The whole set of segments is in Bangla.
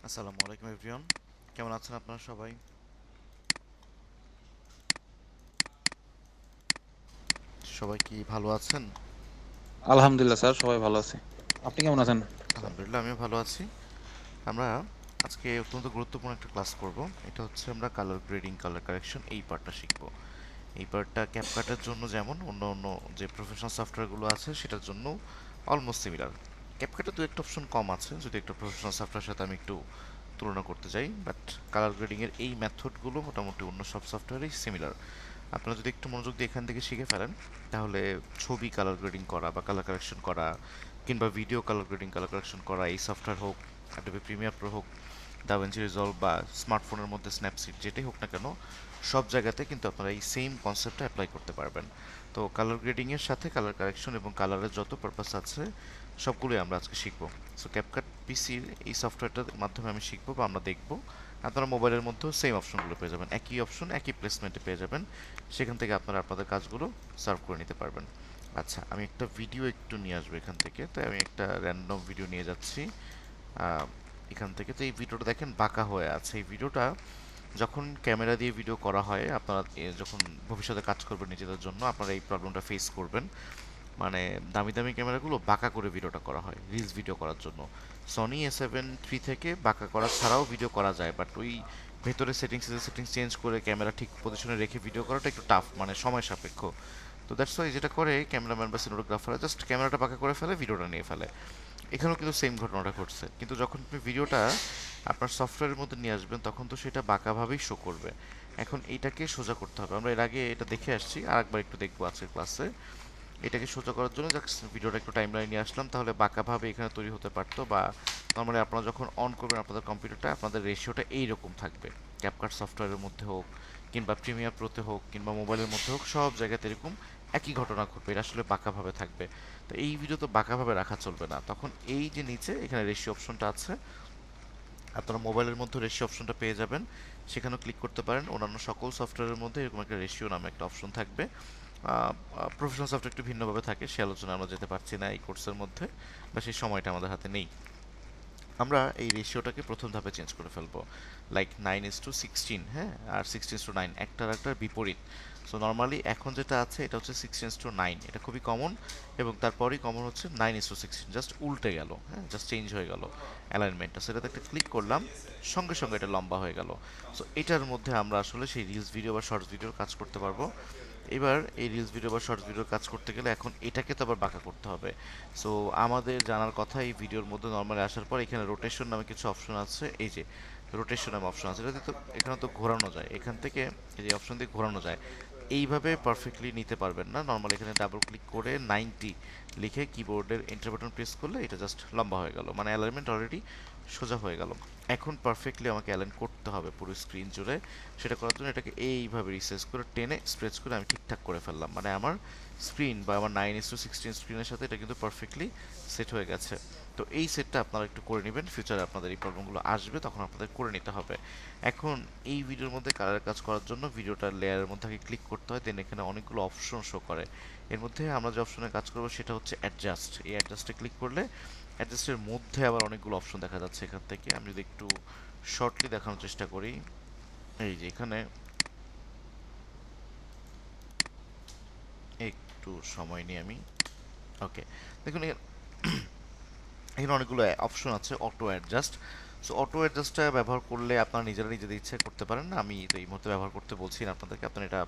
আসসালামু আলাইকুম এভরিওয়ান, কেমন আছেন আপনারা সবাই? সবাই কি ভালো আছেন? আলহামদুলিল্লাহ স্যার, সবাই ভালো আছে। আপনি কেমন আছেন স্যার? আলহামদুলিল্লাহ, আমিও ভালো আছি। আমরা আজকে অত্যন্ত গুরুত্বপূর্ণ একটা ক্লাস করব। এটা হচ্ছে আমরা কালার গ্রেডিং, কালার কারেকশন এই পার্টটা শিখব। এই পার্টটা ক্যাপকাটের জন্য যেমন অন্য অন্য যে প্রফেশনাল সফটওয়্যারগুলো আছে সেটার জন্য অলমোস্ট সিমিলার। ক্যাপকাটে দু একটা অপশন কম আছে, যদি একটা প্রফেশনাল সফটওয়্যারের সাথে আমি একটু তুলনা করতে যাই, বাট কালার গ্রেডিংয়ের এই মেথডগুলো মোটামুটি অন্য সব সফটওয়্যারেই সিমিলার। আপনারা যদি একটু মনোযোগ দিয়ে এখান থেকে শিখে ফেলেন, তাহলে ছবি কালার গ্রেডিং করা বা কালার কারেকশন করা, কিংবা video colour grading, colour correction করা, এই সফটওয়্যার হোক, অ্যাডোবি প্রিমিয়ার প্রো হোক, দাভিঞ্চি রিজলভ বা স্মার্টফোনের মধ্যে স্ন্যাপসিড, যেটাই হোক না কেন, সব জায়গাতে কিন্তু আপনারা এই সেম কনসেপ্টটা অ্যাপ্লাই করতে পারবেন। তো কালার গ্রেডিংয়ের সাথে কালার কারেকশন এবং কালারের যত পারপাস আছে সবগুলোই আমরা আজকে শিখবো। সো ক্যাপকাট পিসির এই সফটওয়্যারটার মাধ্যমে আমি শিখবো বা আমরা দেখবো। আপনারা মোবাইলের মধ্যেও সেম অপশনগুলো পেয়ে যাবেন, একই অপশন একই প্লেসমেন্টে পেয়ে যাবেন। সেখান থেকে আপনারা আপনাদের কাজগুলো সার্ভ করে নিতে পারবেন। আচ্ছা, আমি একটা ভিডিও একটু নিয়ে আসবো এখান থেকে, তাই আমি একটা র্যান্ডম ভিডিও নিয়ে যাচ্ছি আহ, এখান থেকে। তো এই ভিডিওটা দেখেন বাঁকা হয়ে আছে। এই ভিডিওটা যখন ক্যামেরা দিয়ে ভিডিও করা হয়, আপনারা যখন ভবিষ্যতে কাজ করবেন নিজেদের জন্য, আপনারা এই প্রবলেমটা ফেস করবেন। মানে দামি দামি ক্যামেরাগুলো বাঁকা করে ভিডিওটা করা হয় রিলস ভিডিও করার জন্য। সনি A7 III থেকে বাঁকা করা ছাড়াও ভিডিও করা যায়, বাট ওই ভেতরে সেটিংস চেঞ্জ করে ক্যামেরা ঠিক পজিশনে রেখে ভিডিও করাটা একটু টাফ, মানে সময় সাপেক্ষ। তো দ্যাটস ওয়াই যেটা করে ক্যামেরাম্যান বা সিনেমাটোগ্রাফাররা জাস্ট ক্যামেরাটা বাঁকা করে ফেলে, ভিডিওটা নিয়ে ফেলে। এখানেও কিন্তু সেম ঘটনাটা ঘটছে, কিন্তু যখন আপনি ভিডিওটা আপনার সফটওয়্যারের মধ্যে নিয়ে আসবেন তখন তো সেটা বাঁকাভাবেই শো করবে। এখন এইটাকে সোজা করতে হবে। আমরা এর আগে এটা দেখে আসছি, আর একবার একটু দেখবো আজকের ক্লাসে। এটাকে সোজা করার জন্য জাস্ট ভিডিওটা একটু টাইমলাইন নিয়ে আসলাম, তাহলে বাঁকাভাবে এখানে তৈরি হতে পারতো। বা নর্মালি আপনারা যখন অন করবেন আপনাদের কম্পিউটারটা, আপনাদের রেশিওটা এইরকম থাকবে। ক্যাপকাট সফটওয়্যারের মধ্যে হোক, কিংবা প্রিমিয়ার প্রোতে হোক, কিংবা মোবাইলের মধ্যে হোক, সব জায়গাতে এরকম একই ঘটনা ঘটবে। এটা আসলে বাঁকাভাবে থাকবে। তো এই ভিডিও তো বাঁকাভাবে রাখা চলবে না। তখন এই যে নিচে এখানে রেশিও অপশনটা আছে, আপনারা মোবাইলের মধ্যে রেশিও অপশনটা পেয়ে যাবেন। সেখানেও ক্লিক করতে পারেন। অন্যান্য সকল সফটওয়্যারের মধ্যে এরকম একটা রেশিও নামে একটা অপশন থাকবে। প্রফেশনাল সফটওয়্যার একটু ভিন্নভাবে থাকে, সে আলোচনা আমরা যেতে পারছি না এই কোর্সের মধ্যে, বা সেই সময়টা আমাদের হাতে নেই। আমরা এই রেশিওটাকে প্রথম ধাপে চেঞ্জ করে ফেলবো, লাইক 9:16, হ্যাঁ, আর 16:9 একটার একটার বিপরীত। সো নর্মালি এখন যেটা আছে এটা হচ্ছে 16:9, এটা খুবই কমন। এবং তারপরেই কমন হচ্ছে 9:16, জাস্ট উল্টে গেল, হ্যাঁ, জাস্ট চেঞ্জ হয়ে গেল অ্যালাইনমেন্টটা। সেটাতে একটা ক্লিক করলাম, সঙ্গে সঙ্গে এটা লম্বা হয়ে গেল। সো এটার মধ্যে আমরা আসলে সেই রিলস ভিডিও বা শর্টস ভিডিওর কাজ করতে পারবো। এবার এই রিলস ভিডিও বা শর্টস ভিডিওর কাজ করতে গেলে এখন এটাকে তো আবার বাঁকা করতে হবে। সো আমাদের জানার কথা, এই ভিডিওর মধ্যে নর্মালি আসার পর এখানে রোটেশন নামে কিছু অপশন আছে। এই যে রোটেশন নামে অপশন আছে, এটাতে তো এখানে তো ঘোরানো যায়, এখান থেকে এই যে অপশন দিয়ে ঘোরানো যায়। এইভাবে পারফেক্টলি নিতে পারবেন না। নর্মালি এখানে ডাবল ক্লিক করে 90 লিখে কিবোর্ডের এন্টার বাটন প্রেস করলে এটা জাস্ট লম্বা হয়ে গেল, মানে অ্যালাইনমেন্ট অলরেডি সোজা হয়ে গেল। এখন পারফেক্টলি আমাকে অ্যালাইন করতে হবে পুরো স্ক্রিন জুড়ে। সেটা করার জন্য এটাকে এইভাবে রিসাইজ করে টেনে স্ট্রেচ করে আমি ঠিকঠাক করে ফেললাম, মানে আমার স্ক্রিন বা আমার 9:16 স্ক্রিনের সাথে এটা কিন্তু পারফেক্টলি সেট হয়ে গেছে। তো এই সেটটা আপনারা একটু করে নেবেন, ফিউচারে আপনাদের এই প্রবলেমগুলো আসবে তখন আপনাদের করে নিতে হবে। এখন এই ভিডিওর মধ্যে কালারের কাজ করার জন্য ভিডিওটার লেয়ারের মধ্যে আগে ক্লিক করতে হয়, দেন এখানে অনেকগুলো অপশন শো করে। এর মধ্যে আমরা যে অপশনে কাজ করবো সেটা হচ্ছে অ্যাডজাস্ট। এই অ্যাডজাস্টে ক্লিক করলে অ্যাডজাস্টের মধ্যে আবার অনেকগুলো অপশন দেখা যাচ্ছে। এখান থেকে আমি যদি একটু শর্টলি দেখানোর চেষ্টা করি, এই যে এখানে একটু সময় নিয়ে আমি, ওকে, দেখুন এখানে অনেকগুলো অপশন আছে অটো অ্যাডজাস্ট। সো অটো অ্যাডজাস্টটা ব্যবহার করলে আপনারা নিজেরা নিজেদের ইচ্ছে করতে পারেন না, আমি তো এই মুহূর্তে ব্যবহার করতে বলছি না আপনাদেরকে। আপনারা এটা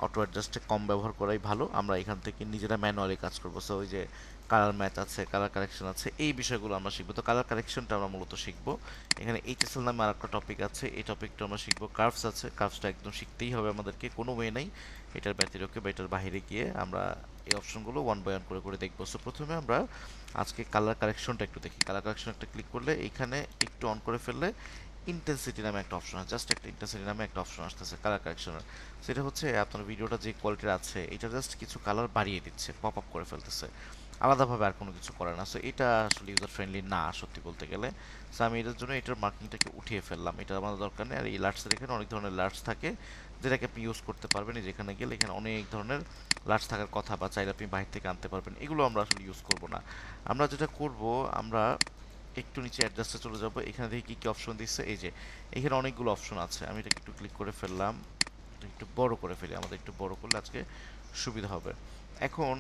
অটো অ্যাডজাস্টে কম ব্যবহার করাই ভালো। আমরা এখান থেকে নিজেরা ম্যানুয়ালি কাজ করবো। সো ওই যে কালার ম্যাচ আছে, কালার কারেকশন আছে, এই বিষয়গুলো আমরা শিখবো। তো কালার কারেকশনটা আমরা মূলত শিখবো। এখানে এইচএসএল নামে আর একটা টপিক আছে, এই টপিকটা আমরা শিখবো। কার্ভস আছে, কার্ভসটা একদম শিখতেই হবে আমাদেরকে, কোনো ওয়ে নেই এটার ব্যতিরেকে বা এটার বাইরে গিয়ে। আমরা এই অপশনগুলো ওয়ান বাই ওয়ান করে করে দেখবো। সো প্রথমে আমরা আজকে কালার কারেকশনটা একটু দেখি। কালার কারেকশন একটা ক্লিক করলে এখানে একটু অন করে ফেললে ইন্টেন্সিটি নামে একটা অপশন আছে, জাস্ট একটা ইন্টেন্সিটি নামে একটা অপশন আসতেছে কালার কারেকশনের। সেটা হচ্ছে আপনার ভিডিওটা যে কোয়ালিটির আছে এটা জাস্ট কিছু কালার বাড়িয়ে দিচ্ছে, পপ আপ করে ফেলতেছে, আলাদাভাবে আর কোনো কিছু করে না। সো এটা আসলে ইউজার ফ্রেন্ডলি না সত্যি বলতে গেলে। সো আমি এটার জন্য এটার মার্কিংটাকে উঠিয়ে ফেললাম, এটা আমাদের দরকার নেই। আর এই লার্টসের এখানে অনেক ধরনের লার্টস থাকে যেটাকে আপনি ইউজ করতে পারবেন। যেখানে গেলে এখানে অনেক ধরনের লার্টস থাকার কথা, বা চাইলে আপনি বাইরে থেকে আনতে পারবেন, এগুলো আমরা আসলে ইউজ করব না। আমরা যেটা করব, আমরা একটু নিচে অ্যাডজাস্টে চলে যাব, এখানে দেখি কি কি অপশন দিচ্ছে। এই যে এখানে অনেকগুলো অপশন আছে, আমি এটা একটু ক্লিক করে ফেললাম, এটা একটু বড় করে ফেলি, আমাদের একটু বড় করলে আজকে সুবিধা হবে। এখন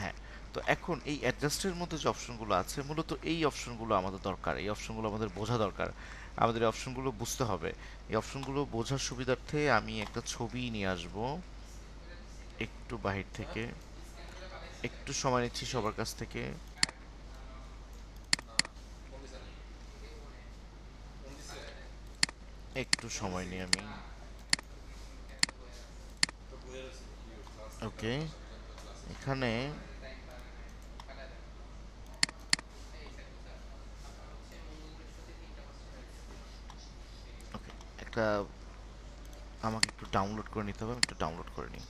হ্যাঁ, তো এখন এই অ্যাডজাস্টের মধ্যে যে অপশনগুলো আছে, মূলত এই অপশনগুলো আমাদের দরকার, এই অপশনগুলো আমাদের বোঝা দরকার, আমাদের এই অপশনগুলো বুঝতে হবে। এই অপশনগুলো বোঝার সুবিধার্থে আমি একটা ছবি নিয়ে আসব একটু বাহির থেকে, একটু সময় নিচ্ছি সবার কাছ থেকে। একটু সময় নিই আমি। ওকে, এখানে ওকে, একটা আমাকে একটু ডাউনলোড করে নিতে হবে, আমি একটু ডাউনলোড করে নিই।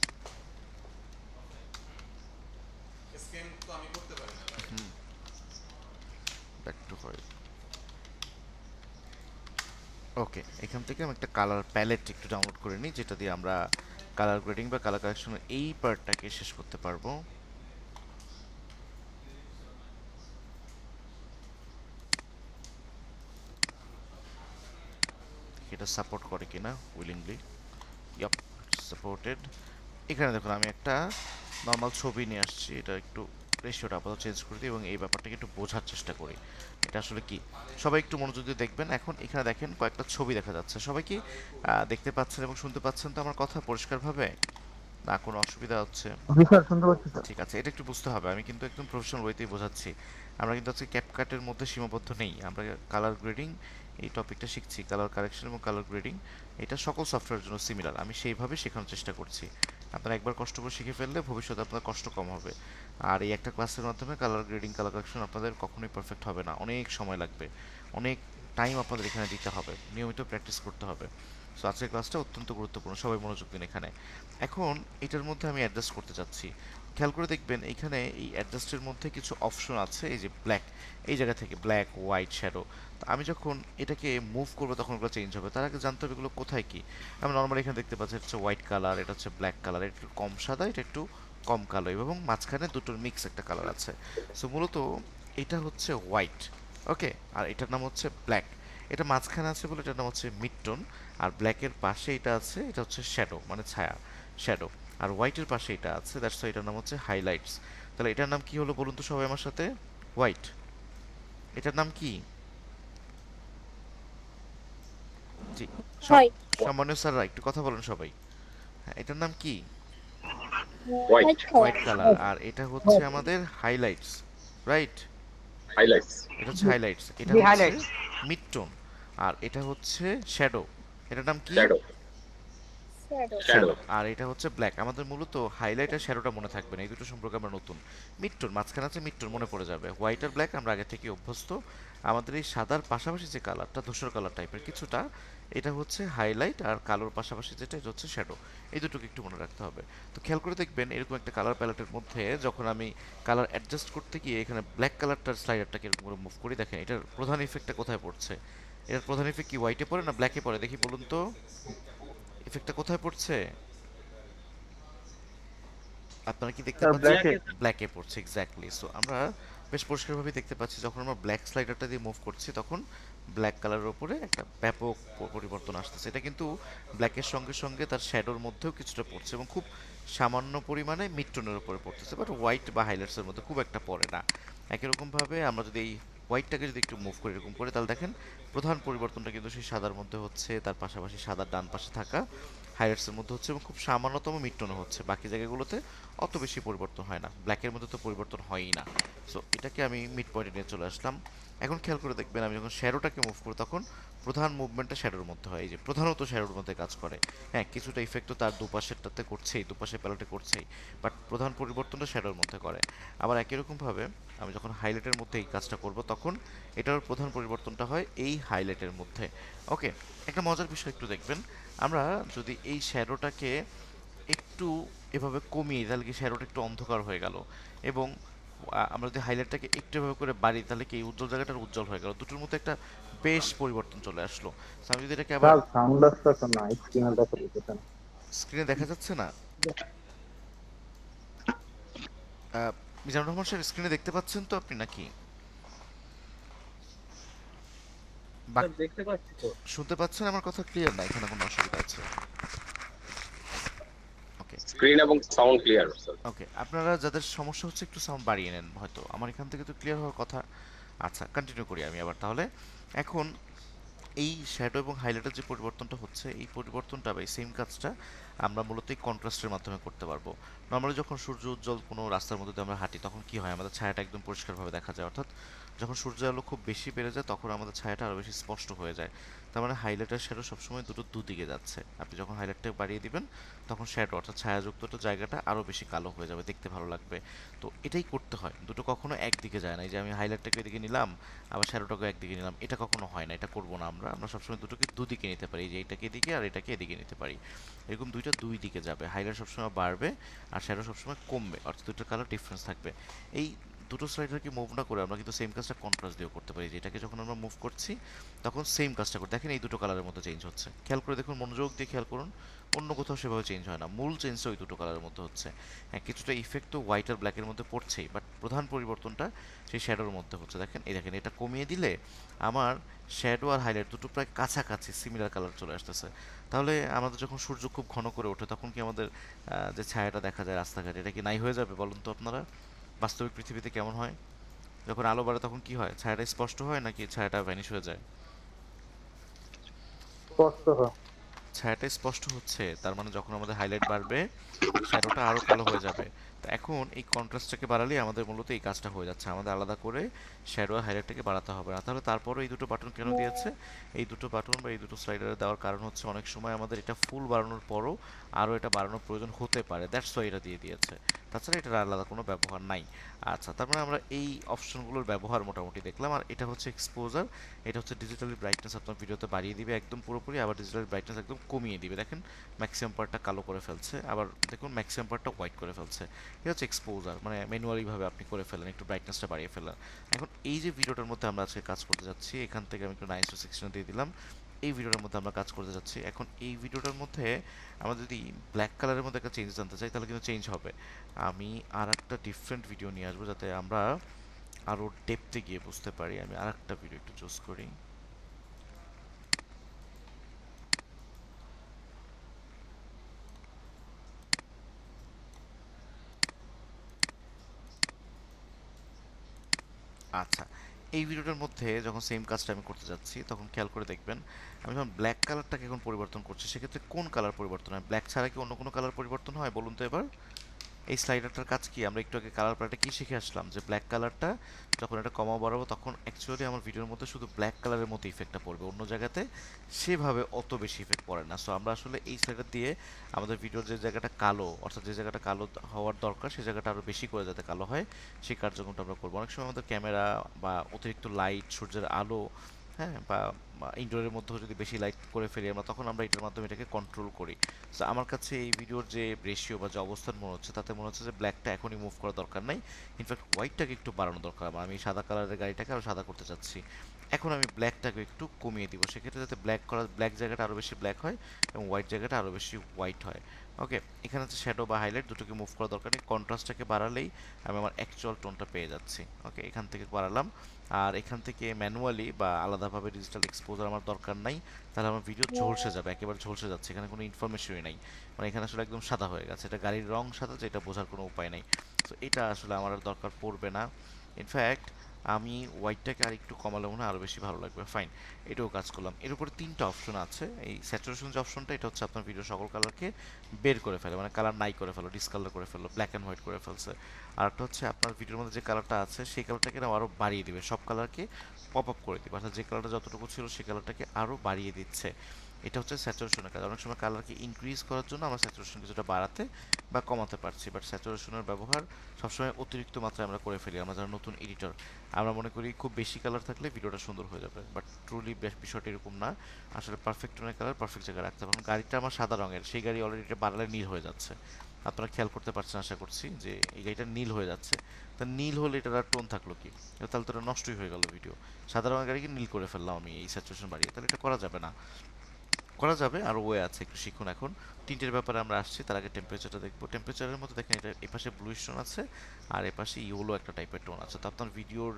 ব্যাক টু হয়। ওকে, এখান থেকে আমি একটা কালার প্যালেট একটু ডাউনলোড করে নিই, যেটা দিয়ে আমরা কালার গ্রেডিং বা কালার কারেকশনের এই পার্টটাকে শেষ করতে পারবো। এটা সাপোর্ট করে কিনা উইলিংলি। Yup, supported. এখানে দেখুন আমি একটা নর্মাল ছবি নিয়ে আসছি, এটা একটু রেশিওটা আপাতত চেঞ্জ করে দিই এবং এই ব্যাপারটাকে একটু বোঝার চেষ্টা করি এটা আসলে কি। সবাই একটু মনোযোগ দিয়ে দেখবেন। এখন এখানে দেখেন কয়েকটা ছবি দেখা যাচ্ছে, সবাই কি দেখতে পাচ্ছেন এবং শুনতে পাচ্ছেন তো আমার কথা পরিষ্কারভাবে? না কোনো অসুবিধা হচ্ছে? জি স্যার, শুনতে পাচ্ছি স্যার। ঠিক আছে, এটা একটু বুঝতে হবে, আমি কিন্তু একদম প্রফেশনাল ওয়েতেই বোঝাচ্ছি। আমরা কিন্তু আজকে ক্যাপকাটের মধ্যে সীমাবদ্ধ নেই, আমরা কালার গ্রেডিং এই টপিকটা শিখছি, কালার কারেকশন এবং কালার গ্রেডিং এটা সকল সফটওয়্যারের জন্য সিমিলার, আমি সেইভাবে শেখানোর চেষ্টা করছি। আপনারা একবার কষ্ট করে শিখে ফেললে ভবিষ্যতে আপনার কষ্ট কম হবে। আর এই একটা ক্লাসের মাধ্যমে কালার গ্রেডিং কালার কারেকশন আপনাদের কখনোই পারফেক্ট হবে না, অনেক সময় লাগবে, অনেক টাইম আপনাদের এখানে দিতে হবে, নিয়মিত প্র্যাকটিস করতে হবে। সো আজকের ক্লাসটা অত্যন্ত গুরুত্বপূর্ণ, সবাই মনোযোগ দিন এখানে। এখন এটার মধ্যে আমি অ্যাডজাস্ট করতে চাচ্ছি, খেয়াল করে দেখবেন এখানে এই অ্যাডজাস্টের মধ্যে কিছু অপশন আছে, এই যে ব্ল্যাক, এই জায়গা থেকে ব্ল্যাক হোয়াইট শ্যাডো। তো আমি যখন এটাকে মুভ করবো তখন ওগুলো চেঞ্জ হবে, তার আগে জানতে হবে এগুলো কোথায় কি। আমি নর্মালি এখানে দেখতে পাচ্ছি এটা হচ্ছে হোয়াইট কালার, এটা হচ্ছে ব্ল্যাক কালার, এটা একটু কম সাদা, এটা একটু কম কালো এবং মাঝখানে দুটোর মিক্স একটা কালার আছে। সো মূলত এটা হচ্ছে হোয়াইট, ওকে, আর এটার নাম হচ্ছে ব্ল্যাক। এটা মাঝখানে আছে বলে এটার নাম হচ্ছে মিড টোন, আর ব্ল্যাকের পাশে এটা আছে, এটা হচ্ছে শ্যাডো মানে ছায়া, শ্যাডো। আর হোয়াইটের পাশে এটা আছে, দ্যাটস এটার নাম হচ্ছে হাইলাইটস। তাহলে এটার নাম কি হলো বলুন তো সবাই আমার সাথে? হোয়াইট। এটার নাম কি? জি, হোয়াইট। সামান্য স্যাররা একটু কথা বলেন সবাই। হ্যাঁ, এটার নাম কি? White white colour. কালার। আর এটা হচ্ছে আমাদের হাইলাইটস, রাইট? highlights, এটা হচ্ছে হাইলাইটস, এটা জি, হচ্ছে হাইলাইটস। মিড টোন, আর এটা হচ্ছে শ্যাডো। এটার নাম কি? shadow, shadow. shadow, আর এটা হচ্ছে ব্ল্যাক। আমাদের মূলত হাইলাইট আর শ্যাডোটা মনে থাকবে না, এই দুটো সম্পর্কে আমরা নতুন। মিডটোন মাঝখানে আছে, মিডটোন মনে পড়ে যাবে। হোয়াইট আর ব্ল্যাক আমরা আগে থেকে অভ্যস্ত। আমাদের এই সাদার পাশাপাশি যে কালারটা ধূসর কালার টাইপের কিছুটা, এটা হচ্ছে হাইলাইট, আর কালোর পাশাপাশি যেটা এটা হচ্ছে শ্যাডো। এই দুটোকে একটু মনে রাখতে হবে। তো খেয়াল করে দেখবেন এরকম একটা কালার প্যালেটের মধ্যে যখন আমি কালার অ্যাডজাস্ট করতে গিয়ে এখানে ব্ল্যাক কালারটার স্লাইডারটাকে এরকম করে মুভ করি, দেখেন এটার প্রধান ইফেক্টটা কোথায় পড়ছে? এটার প্রধান ইফেক্ট কি হোয়াইটে পড়ে না ব্ল্যাকে পড়ে? দেখি বলুন তো, ইফেক্টটা কোথায় পড়ছে? আপনারা কি দেখতে স্যার, পাচ্ছেন? ব্ল্যাকে। ব্ল্যাকে পড়ছে, এক্স্যাক্টলি। সো আমরা বেশ পরিষ্কারভাবে দেখতে পাচ্ছি যখন আমরা ব্ল্যাক স্লাইডারটা দিয়ে মুভ করছি তখন ব্ল্যাক কালারের উপরে একটা ব্যাপক পরিবর্তন আসতেছে। এটা কিন্তু ব্ল্যাকের সঙ্গে সঙ্গে তার শ্যাডোর মধ্যেও কিছুটা পড়ছে এবং খুব সামান্য পরিমাণে মিড টোনের উপরে পড়তেছে, বাট হোয়াইট বা হাইলাইটসের মধ্যে খুব একটা পড়ে না। একই রকমভাবে আমরা যদি এই হোয়াইটটাকে যদি একটু মুভ করি এরকম করে, তাহলে দেখেন প্রধান পরিবর্তনটা কিন্তু সেই সাদার মধ্যে হচ্ছে, তার পাশাপাশি সাদার ডান পাশে থাকা হাইলাইটসের মধ্যে হচ্ছে এবং খুব সামান্যতম মিড টোনে হচ্ছে, বাকি জায়গাগুলোতে অত বেশি পরিবর্তন হয় না, ব্ল্যাকের মধ্যে তো পরিবর্তন হয়ই না। সো এটাকে আমি মিড পয়েন্টে নিয়ে চলে আসলাম। এখন খেয়াল করে দেখবেন আমি যখন শ্যাডোটাকে মুভ করি তখন প্রধান মুভমেন্টটা শ্যাডোর মধ্যে হয়, এই যে প্রধানত শ্যাডোর মধ্যে কাজ করে। হ্যাঁ, কিছুটা ইফেক্ট তো তার দুপাশেরটাতে করছেই, দুপাশের প্যালেটে করছেই, বাট প্রধান পরিবর্তনটা শ্যাডোর মধ্যে করে। আবার একই রকমভাবে আমি যখন হাইলাইটের মধ্যে এই কাজটা করব তখন এটার প্রধান পরিবর্তনটা হয় এই হাইলাইটের মধ্যে। ওকে, একটা মজার বিষয় একটু দেখবেন, আমরা যদি এই শ্যাডোটাকে একটু এভাবে কমিয়ে তাহলে কি শ্যাডোটা একটু অন্ধকার হয়ে গেল, এবং আমরা যদি হাইলাইটটাকে একটু এভাবে করে বাড়ি তাহলে কি এই উজ্জ্বল জায়গাটা উজ্জ্বল হয়ে গেল, দুটোর মধ্যে একটা বেশ পরিবর্তন চলে আসলো। So আমি যদি এটাকে আবার স্যার, সাউন্ড আসতেছে না, স্ক্রিনে দেখা দিতেছে না। স্ক্রিনে দেখা যাচ্ছে না, মিজানুর রহমান স্যার স্ক্রিনে দেখতে পাচ্ছেন তো আপনি নাকি? স্যার দেখতে পাচ্ছি তো। শুনতে পাচ্ছেন আমার কথা ক্লিয়ার না? এখানে কোনো অসুবিধা আছে? ওকে স্ক্রিন এবং সাউন্ড ক্লিয়ার স্যার। ওকে, আপনারা যাদের সমস্যা হচ্ছে একটু সাউন্ড বাড়িয়ে নেন, হয়তো আমার এখান থেকে তো ক্লিয়ার হওয়ার কথা। আচ্ছা, কন্টিনিউ করি আমি আবার তাহলে। এখন এই শ্যাডো এবং হাইলাইটের যে পরিবর্তনটা হচ্ছে, এই পরিবর্তনটা বা এই সেম কাজটা আমরা মূলত এই কন্ট্রাস্টের মাধ্যমে করতে পারবো। নর্মালি যখন সূর্য উজ্জ্বল কোনো রাস্তার মধ্যে দিয়ে আমরা হাঁটি, তখন কি হয়, আমাদের ছায়াটা একদম পরিষ্কারভাবে দেখা যায়। অর্থাৎ যখন সূর্যের আলো খুব বেশি বেড়ে যায়, তখন আমাদের ছায়াটা আরও বেশি স্পষ্ট হয়ে যায়। তার মানে হাইলাইটার শ্যাডো সবসময় দুদিকে যাচ্ছে। আপনি যখন হাইলাইটটা বাড়িয়ে দিবেন, তখন শ্যাডো অর্থাৎ ছায়াযুক্ত জায়গাটা আরও বেশি কালো হয়ে যাবে, দেখতে ভালো লাগবে। তো এটাই করতে হয়, দুটো কখনো একদিকে যায় না। এই যে আমি হাইলাইটটাকে এদিকে নিলাম, আবার শ্যাডোটাকে একদিকে নিলাম, এটা কখনো হয় না, এটা করবো না আমরা। আমরা সবসময় দুটোকে দুদিকে নিতে পারি, যে এটাকে এদিকে আর এটাকে এদিকে নিতে পারি। এরকম দুইটা দুই দিকে যাবে, হাইলাইট সবসময় বাড়বে আর শ্যাডো সবসময় কমবে, অর্থাৎ দুটোর কালার ডিফারেন্স থাকবে। এই দুটো স্লাইডারকে মুভ না করে আমরা কিন্তু সেম কাজটা কন্ট্রাস্ট দিয়েও করতে পারি। যেটাকে যখন আমরা মুভ করছি, তখন সেম কাজটা করি। দেখেন এই দুটো কালারের মধ্যে চেঞ্জ হচ্ছে, খেয়াল করে দেখুন, মনোযোগ দিয়ে খেয়াল করুন। অন্য কোথাও সেভাবে চেঞ্জ হয় না, মূল চেঞ্জটা ওই দুটো কালারের মধ্যে হচ্ছে। হ্যাঁ, কিছুটা ইফেক্ট তো হোয়াইট আর ব্ল্যাকের মধ্যে পড়ছেই, বাট প্রধান পরিবর্তনটা সেই শ্যাডোর মধ্যে হচ্ছে। দেখেন, এই দেখেন, এটা কমিয়ে দিলে আমার শ্যাডো আর হাইলাইট দুটো প্রায় কাছাকাছি সিমিলার কালার চলে আসতেছে। তাহলে আমাদের যখন সূর্য খুব ঘন করে ওঠে, তখন কি আমাদের যে ছায়াটা দেখা যায় রাস্তাঘাটে, এটা কি নাই হয়ে যাবে বলুন তো আপনারা? বাস্তবিক পৃথিবীতে কেমন হয়? যখন আলো বাড়ে তখন কি হয়, ছায়াটা স্পষ্ট হয় নাকি ছায়াটা ভ্যানিশ হয়ে যায়? স্পষ্ট হয়। ছায়াটা স্পষ্ট হচ্ছে, তার মানে যখন আমাদের হাইলাইট বাড়বে, শ্যাডোটা আরো কালো হয়ে যাবে। তো এখন এই কন্ট্রাস্টটাকে বাড়ালেই আমাদের মূলত এই কাজটা হয়ে যাচ্ছে, আমাদের আলাদা করে শ্যাডো আর হাইলাইটটাকে বাড়াতে হবে না। তাহলে তারপরও এই দুটো বাটন কেন দিয়েছে? এই দুটো বাটন বা এই দুটো স্লাইডারে দেওয়ার কারণ হচ্ছে, অনেক সময় আমাদের এটা ফুল বাড়ানোর পরও আরও এটা বাড়ানোর প্রয়োজন হতে পারে, দ্যাটস ওয়াই এটা দিয়ে দিয়েছে। তাছাড়া এটার আলাদা কোনো ব্যবহার নাই। আচ্ছা, তার মানে আমরা এই অপশনগুলোর ব্যবহার মোটামুটি দেখলাম। আর এটা হচ্ছে এক্সপোজার, এটা হচ্ছে ডিজিটালি ব্রাইটনেস আপনার ভিডিওতে বাড়িয়ে দিবে একদম পুরোপুরি, আবার ডিজিটালি ব্রাইটনেস একদম কমিয়ে দিবে। দেখেন, ম্যাক্সিমাম পার্টটা কালো করে ফেলছে, আবার দেখুন ম্যাক্সিমাম পার্টটা হোয়াইট করে ফেলছে। এটা হচ্ছে এক্সপোজার, মানে ম্যানুয়ালিভাবে আপনি করে ফেলেন, একটু ব্রাইটনেসটা বাড়িয়ে ফেলেন। এখন এই যে ভিডিওটার মধ্যে আমরা আজকে কাজ করতে যাচ্ছি, এখান থেকে আমি একটু 9:16 দিয়ে দিলাম। এই ভিডিওটার মধ্যে আমরা কাজ করতে যাচ্ছি। এখন এই ভিডিওটার মধ্যে আমরা যদি ব্ল্যাক কালারের মধ্যে একটা চেঞ্জ জানতে চাই, তাহলে কিন্তু চেঞ্জ হবে। আমি আর একটা ডিফারেন্ট ভিডিও নিয়ে আসবো, যাতে আমরা আরও ডেপথে গিয়ে বুঝতে পারি। আমি আর একটা ভিডিও একটু চুজ করি। আচ্ছা, এই ভিডিওটার মধ্যে যখন সেম কাজটা আমি করতে যাচ্ছি, তখন খেয়াল করে দেখবেন, আমি যখন ব্ল্যাক কালারটাকে এখন পরিবর্তন করছি, সেক্ষেত্রে কোন কালার পরিবর্তন হয়? ব্ল্যাক ছাড়া কি অন্য কোনো কালার পরিবর্তন হয় বলুন তো এবার? এই স্লাইডারটার কাজ কি? আমরা একটু আগে কালার প্যালেটে কি শিখে আসলাম, যে ব্ল্যাক কালারটা যখন এটা কমা বাড়াবো, তখন অ্যাকচুয়ালি আমার ভিডিওর মধ্যে শুধু ব্ল্যাক কালারের মতো ইফেক্টটা পড়বে, অন্য জায়গাতে সেভাবে অত বেশি ইফেক্ট পড়ে না। সো আমরা আসলে এই স্লাইডার দিয়ে আমাদের ভিডিওর যে জায়গাটা কালো, অর্থাৎ যে জায়গাটা কালো হওয়ার দরকার, সেই জায়গাটা আরও বেশি করে যাতে কালো হয়, সেই কার্যক্রমটা আমরা করবো। অনেক সময় আমাদের ক্যামেরা বা অতিরিক্ত লাইট, সূর্যের আলো, হ্যাঁ, বা ইনডোরের মধ্যেও যদি বেশি লাইট করে ফেলি আমরা, তখন আমরা এটার মাধ্যমে এটাকে কন্ট্রোল করি। সো আমার কাছে এই ভিডিওর যে রেশিও বা যে অবস্থান মনে হচ্ছে, তাতে মনে হচ্ছে যে ব্ল্যাকটা এখনই মুভ করার দরকার নাই, ইনফ্যাক্ট হোয়াইটটাকে একটু বাড়ানো দরকার আমার। আমি সাদা কালারের গাড়িটাকে আরও সাদা করতে চাচ্ছি, এখন আমি ব্ল্যাকটাকে একটু কমিয়ে দিব, সেক্ষেত্রে যাতে ব্ল্যাক জায়গাটা আরও বেশি ব্ল্যাক হয় এবং হোয়াইট জায়গাটা আরও বেশি হোয়াইট হয়। ওকে, এখানে হচ্ছে শ্যাডো বা হাইলাইট দুটোকে মুভ করার দরকার নেই, কন্ট্রাস্টটাকে বাড়ালেই আমি আমার অ্যাকচুয়াল টোনটা পেয়ে যাচ্ছি। ওকে, এখান থেকে বাড়ালাম, আর এখান থেকে ম্যানুয়ালি বা আলাদাভাবে ডিজিটাল এক্সপোজার আমার দরকার নাই, তাহলে আমার ভিডিও ঝলসে যাবে, একেবারে ঝলসে যাচ্ছে, এখানে কোনো ইনফরমেশনই নাই। মানে এখানে আসলে একদম সাদা হয়ে গেছে, এটা গাড়ির রং সাদা, যেটা বোঝার কোনো উপায় নেই। তো এটা আসলে আমার আর দরকার পড়বে না। ইনফ্যাক্ট আমি হোয়াইটটাকে আর একটু কমালে মনে হয় আরও বেশি ভালো লাগবে। ফাইন, এটাও কাজ করলাম। এর উপরে তিনটা অপশন আছে। এই স্যাচুরেশন যে অপশনটা, এটা হচ্ছে আপনার ভিডিও সকল কালারকে বের করে ফেলে, মানে কালার নাই করে ফেলো, ডিসকালার করে ফেলো, ব্ল্যাক অ্যান্ড হোয়াইট করে ফেলছে। আর একটা হচ্ছে আপনার ভিডিওর মধ্যে যে কালারটা আছে, সেই কালারটাকে না আরও বাড়িয়ে দিবে, সব কালারকে পপ আপ করে দিবে, অর্থাৎ যে কালারটা যতটুকু ছিল সেই কালারটাকে আরও বাড়িয়ে দিচ্ছে। এটা হচ্ছে স্যাচুরেশনের কাজ। অনেক সময় কালারকে ইনক্রিজ করার জন্য আমরা স্যাচুরেশন কিছুটা বাড়াতে বা কমাতে পারছি, বাট স্যাচুরেশনের ব্যবহার সবসময় অতিরিক্ত মাত্রায় আমরা করে ফেলি। আমরা যারা নতুন এডিটর, আমরা মনে করি খুব বেশি কালার থাকলে ভিডিওটা সুন্দর হয়ে যাবে, বাট ট্রুলি বিষয়টা এরকম না। আসলে পারফেক্ট টোনের কালার পারফেক্ট জায়গায় রাখতে হবে। গাড়িটা আমার সাদা রঙের, সেই গাড়ি অলরেডি এটা বাড়ালে নীল হয়ে যাচ্ছে, আপনারা খেয়াল করতে পারছেন আশা করছি, যে এই গাড়িটা নীল হয়ে যাচ্ছে। তা নীল হলে এটার আর টোন থাকলো কি? তাহলে তো এটা নষ্টই হয়ে গেল ভিডিও। সাদা রঙের গাড়িকে নীল করে ফেললাম আমি এই স্যাচুরেশন বাড়িয়ে, তাহলে এটা করা যাবে না। করা যাবে, আর ওয়ে আছে, একটু শিখুন এখন। টিন্টের ব্যাপারে আমরা আসছি, তার আগে টেম্পারেচারটা দেখবো। টেম্পারেচারের মধ্যে দেখেন এটা এপাশে ব্লুইশ টোন আছে আর এপাশে ইয়েলো একটা টাইপের টোন আছে। তো আপনার ভিডিওর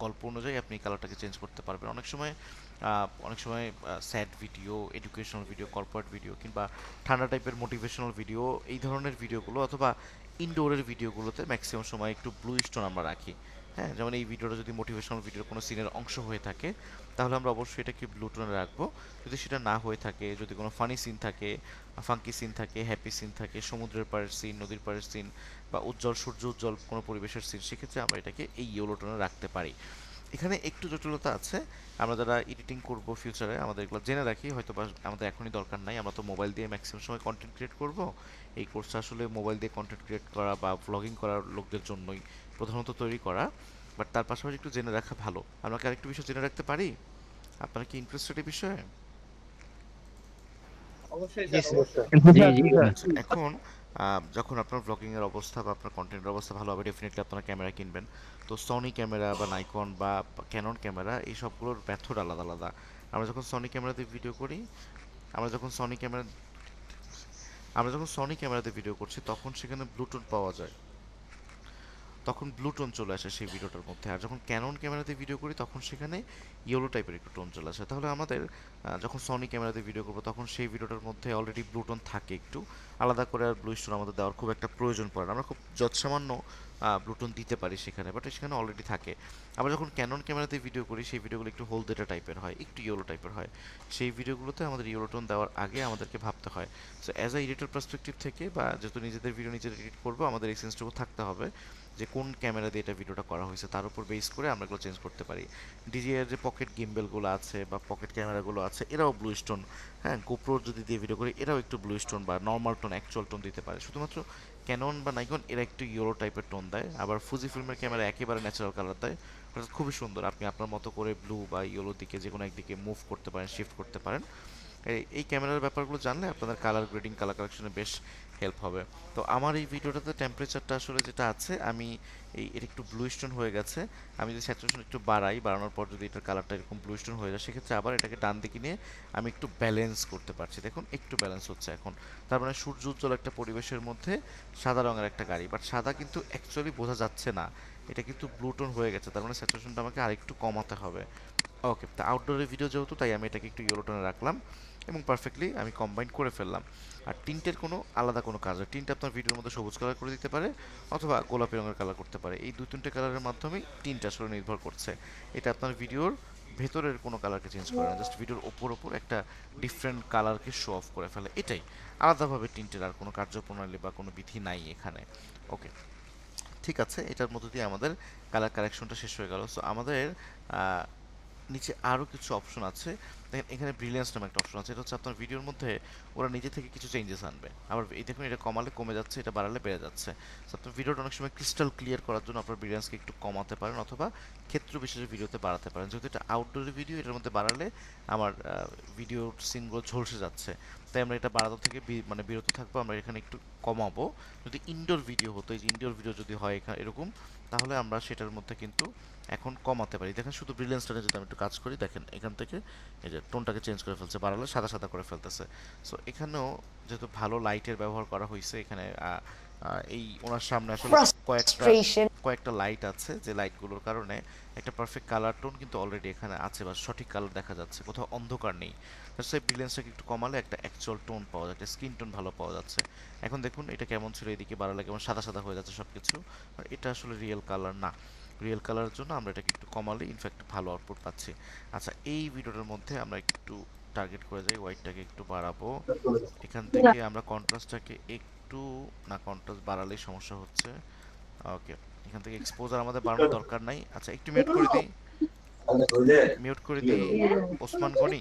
গল্প অনুযায়ী আপনি কালারটাকে চেঞ্জ করতে পারবেন। অনেক সময় sad video, educational video, corporate video কিংবা ঠান্ডা টাইপের মোটিভেশনাল ভিডিও, এই ধরনের ভিডিওগুলো অথবা ইনডোরের ভিডিওগুলোতে ম্যাক্সিমাম সময় একটু ব্লুইশ টোন আমরা রাখি। হ্যাঁ, যেমন এই ভিডিওটা যদি মোটিভেশনাল ভিডিওর কোনো সিনের অংশ হয়ে থাকে তাহলে আমরা অবশ্যই এটাকে ব্লু টোনে রাখবো। যদি সেটা না হয়ে থাকে, যদি কোনো ফানি সিন থাকে, ফাঙ্কি সিন থাকে, হ্যাপি সিন থাকে, সমুদ্রের পাড়ের সিন, নদীর পাড়ের সিন বা উজ্জ্বল সূর্য উজ্জ্বল কোনো পরিবেশের সিন, সেক্ষেত্রে আমরা এটাকে এই ইয়েলো টোনে রাখতে পারি। এখানে একটু জটিলতা আছে। আমরা যারা এডিটিং করব ফিউচারে আমাদের এগুলো জেনে রাখি, হয়তো বা আমাদের এখনই দরকার নাই। আমরা তো মোবাইল দিয়ে ম্যাক্সিমাম সময় কন্টেন্ট ক্রিয়েট করব। এই কোর্সটা আসলে মোবাইল দিয়ে কন্টেন্ট ক্রিয়েট করা বা ভ্লগিং করার লোকদের জন্যই প্রধানত তৈরি করা। বাট তার পাশাপাশি একটু জেনে রাখা ভালো। আমরা কি আরেকটু বিষয় জেনে রাখতে পারি? আপনারা কি ইন্টারেস্টেড এই বিষয়ে? অবশ্যই জি স্যার, স্যার। অবশ্যই। জি জি স্যার। আচ্ছা, এখন যখন আপনার ব্লগিং এর অবস্থা বা আপনার কন্টেন্টের অবস্থা ভালো হবে, ডেফিনেটলি আপনারা ক্যামেরা কিনবেন। তো সনি ক্যামেরা বা নাইকন বা ক্যানন ক্যামেরা, এই সবগুলোর মেথড আলাদা আলাদা। আমরা যখন সনি ক্যামেরাতে ভিডিও করি আমরা যখন সনি ক্যামেরা আমরা যখন সনি ক্যামেরাতে ভিডিও করছি তখন সেখানে ব্লুটুথ পাওয়া যায়, তখন ব্লু টোন চলে আসে সেই ভিডিওটার মধ্যে। আর যখন ক্যানন ক্যামেরাতে ভিডিও করি তখন সেখানে ইয়েলো টাইপের একটু টোন চলে আসে। তাহলে আমাদের যখন সনি ক্যামেরাতে ভিডিও করবো তখন সেই ভিডিওটার মধ্যে অলরেডি ব্লু টোন থাকে একটু, আলাদা করে আর ব্লু টোন আমাদের দেওয়ার খুব একটা প্রয়োজন পড়ে না। আমরা খুব যৎসামান্য ব্লু টোন দিতে পারি সেখানে, বাট সেখানে অলরেডি থাকে। আবার যখন ক্যানন ক্যামেরাতে ভিডিও করি সেই ভিডিওগুলো একটু হলদেটা টাইপের হয়, একটু ইয়েলো টাইপের হয়। সেই ভিডিওগুলোতে আমাদের ইয়েলো টোন দেওয়ার আগে আমাদেরকে ভাবতে হয়। So as a editor perspective থেকে, বা যেহেতু নিজেদের ভিডিও নিজেদের এডিট করবো, আমাদের এই সেন্সটুকু থাকতে হবে যে কোন ক্যামেরা দিয়ে এটা ভিডিওটা করা হয়েছে, তার উপর বেস করে আমরা এগুলো চেঞ্জ করতে পারি। ডিজিআই যে পকেট গিম্বেলগুলো আছে বা পকেট ক্যামেরাগুলো আছে এরাও ব্লু স্টোন, হ্যাঁ, গোপ্রোর যদি দিয়ে ভিডিও করি এরাও একটু ব্লু স্টোন বা নর্মাল টোন, অ্যাকচুয়াল টোন দিতে পারে। শুধুমাত্র ক্যানন বা নাইকন এরা একটু ইয়েলো টাইপের টোন দেয়। আবার ফুজি ফিল্মের ক্যামেরা একেবারে ন্যাচারাল কালার দেয়, অর্থাৎ খুবই সুন্দর। আপনি আপনার মতো করে ব্লু বা ইয়েলোর দিকে যে কোনো একদিকে মুভ করতে পারেন, শিফট করতে পারেন। এই ক্যামেরার ব্যাপারগুলো জানলে আপনাদের কালার গ্রেডিং, কালার কারেকশনে বেশ হেল্প হবে। তো আমার এই ভিডিওটাতে টেম্পারেচারটা আসলে যেটা আছে, আমি এটা একটু ব্লু স্টোন হয়ে গেছে। আমি যদি স্যাচুরেশন একটু বাড়ানোর পর যদি এটার কালারটা এরকম ব্লু স্টোন হয়ে যায়, সেক্ষেত্রে আবার এটাকে ডান দিকে নিয়ে আমি একটু ব্যালেন্স করতে পারছি। দেখুন একটু ব্যালেন্স হচ্ছে এখন। তার মানে সূর্য উজ্জ্বল একটা পরিবেশের মধ্যে সাদা রঙের একটা গাড়ি, বাট সাদা কিন্তু অ্যাকচুয়ালি বোঝা যাচ্ছে না, এটা কিন্তু ব্লু টোন হয়ে গেছে। তার মানে স্যাচুরেশনটা আমাকে আরেকটু কমাতে হবে। ওকে, তো আউটডোরের ভিডিও যেহেতু, তাই আমি এটাকে একটু ইয়েলো টোনে রাখলাম এবং পারফেক্টলি আমি কম্বাইন করে ফেললাম। আর টিন্টের কোনো আলাদা কোনো কাজ নেই। টিন্ট আপনার ভিডিওর মধ্যে সবুজ কালার করে দিতে পারে অথবা গোলাপি রঙের কালার করতে পারে। এই দুই তিনটে কালারের মাধ্যমেই টিন্ট আসলে নির্ভর করছে। এটা আপনার ভিডিওর ভেতরের কোনো কালারকে চেঞ্জ করে না, জাস্ট ভিডিওর ওপর একটা ডিফারেন্ট কালারকে শো অফ করে ফেলে, এটাই। আলাদাভাবে টিন্টের আর কোনো কার্যপ্রণালী বা কোনো বিধি নাই এখানে। ওকে, ঠিক আছে, এটার মধ্য দিয়ে আমাদের কালার কারেকশনটা শেষ হয়ে গেল। সো আমাদের নিচে আরও কিছু অপশন আছে। দেখেন এখানে ব্রিলিয়ান্স নামে একটা অপশন আছে, এটা হচ্ছে আপনার ভিডিওর মধ্যে ওরা নিজে থেকে কিছু চেঞ্জেস আনবে। আবার এই দেখুন, এটা কমালে কমে যাচ্ছে, এটা বাড়ালে বেড়ে যাচ্ছে। সো আপনার ভিডিওটা অনেক সময় ক্রিস্টাল ক্লিয়ার করার জন্য আপনার ব্রিলিয়ান্সকে একটু কমাতে পারেন অথবা ক্ষেত্র বিশেষে ভিডিওতে বাড়াতে পারেন। যেহেতু এটা আউটডোরের ভিডিও, এটার মধ্যে বাড়ালে আমার ভিডিওর সিনগুলো ঝলসে যাচ্ছে, তাই আমরা এটা বাড়ানো থেকে মানে বিরত থাকবো। আমরা এখানে একটু কমাবো। যদি ইনডোর ভিডিও হতো, এই যে ইনডোর ভিডিও যদি হয় এখানে এরকম, তাহলে আমরা সেটার মধ্যে কিন্তু এখন কমাতে পারি। দেখেন শুধু ব্রিলিয়ান্সটা যদি আমি একটু কাজ করি, দেখেন এখান থেকে এই যে টোনটাকে চেঞ্জ করে ফেলছে, বাড়ালে সাদা সাদা করে ফেলতেছে। সো এখানেও যেহেতু ভালো লাইটের ব্যবহার করা হয়েছে এখানে, এই ওনার সামনে আসলে কয়েকটা লাইট আছে, যে লাইটগুলোর কারণে একটা পারফেক্ট কালার টোন কিন্তু অলরেডি এখানে আছে বা সঠিক কালার দেখা যাচ্ছে, কোথাও অন্ধকার নেই। সেই ব্রিলিয়ান্সটাকে একটু কমালে একটা অ্যাকচুয়াল টোন পাওয়া যায়, একটা স্কিন টোন ভালো পাওয়া যাচ্ছে। এখন দেখুন এটা কেমন ছিল, এদিকে বাড়ালে কেমন সাদা সাদা হয়ে যাচ্ছে সব কিছু, আর এটা আসলে রিয়েল কালার না। রিয়েল কালারের জন্য আমরা এটাকে একটু কমালে ইনফ্যাক্ট ভালো আউটপুট পাচ্ছি। আচ্ছা, এই ভিডিওটার মধ্যে আমরা একটু টার্গেট করে যাই, হোয়াইটটাকে একটু বাড়াবো। এখান থেকে আমরা কন্ট্রাস্টটাকে একটু, না কন্ট্রাস্ট বাড়ালেই সমস্যা হচ্ছে। ওকে, এখান থেকে এক্সপোজার আমাদের বাড়ানোর দরকার নাই। আচ্ছা, একটু মিউট করে দিই, মিউট করে দিই। ওসমান গনি,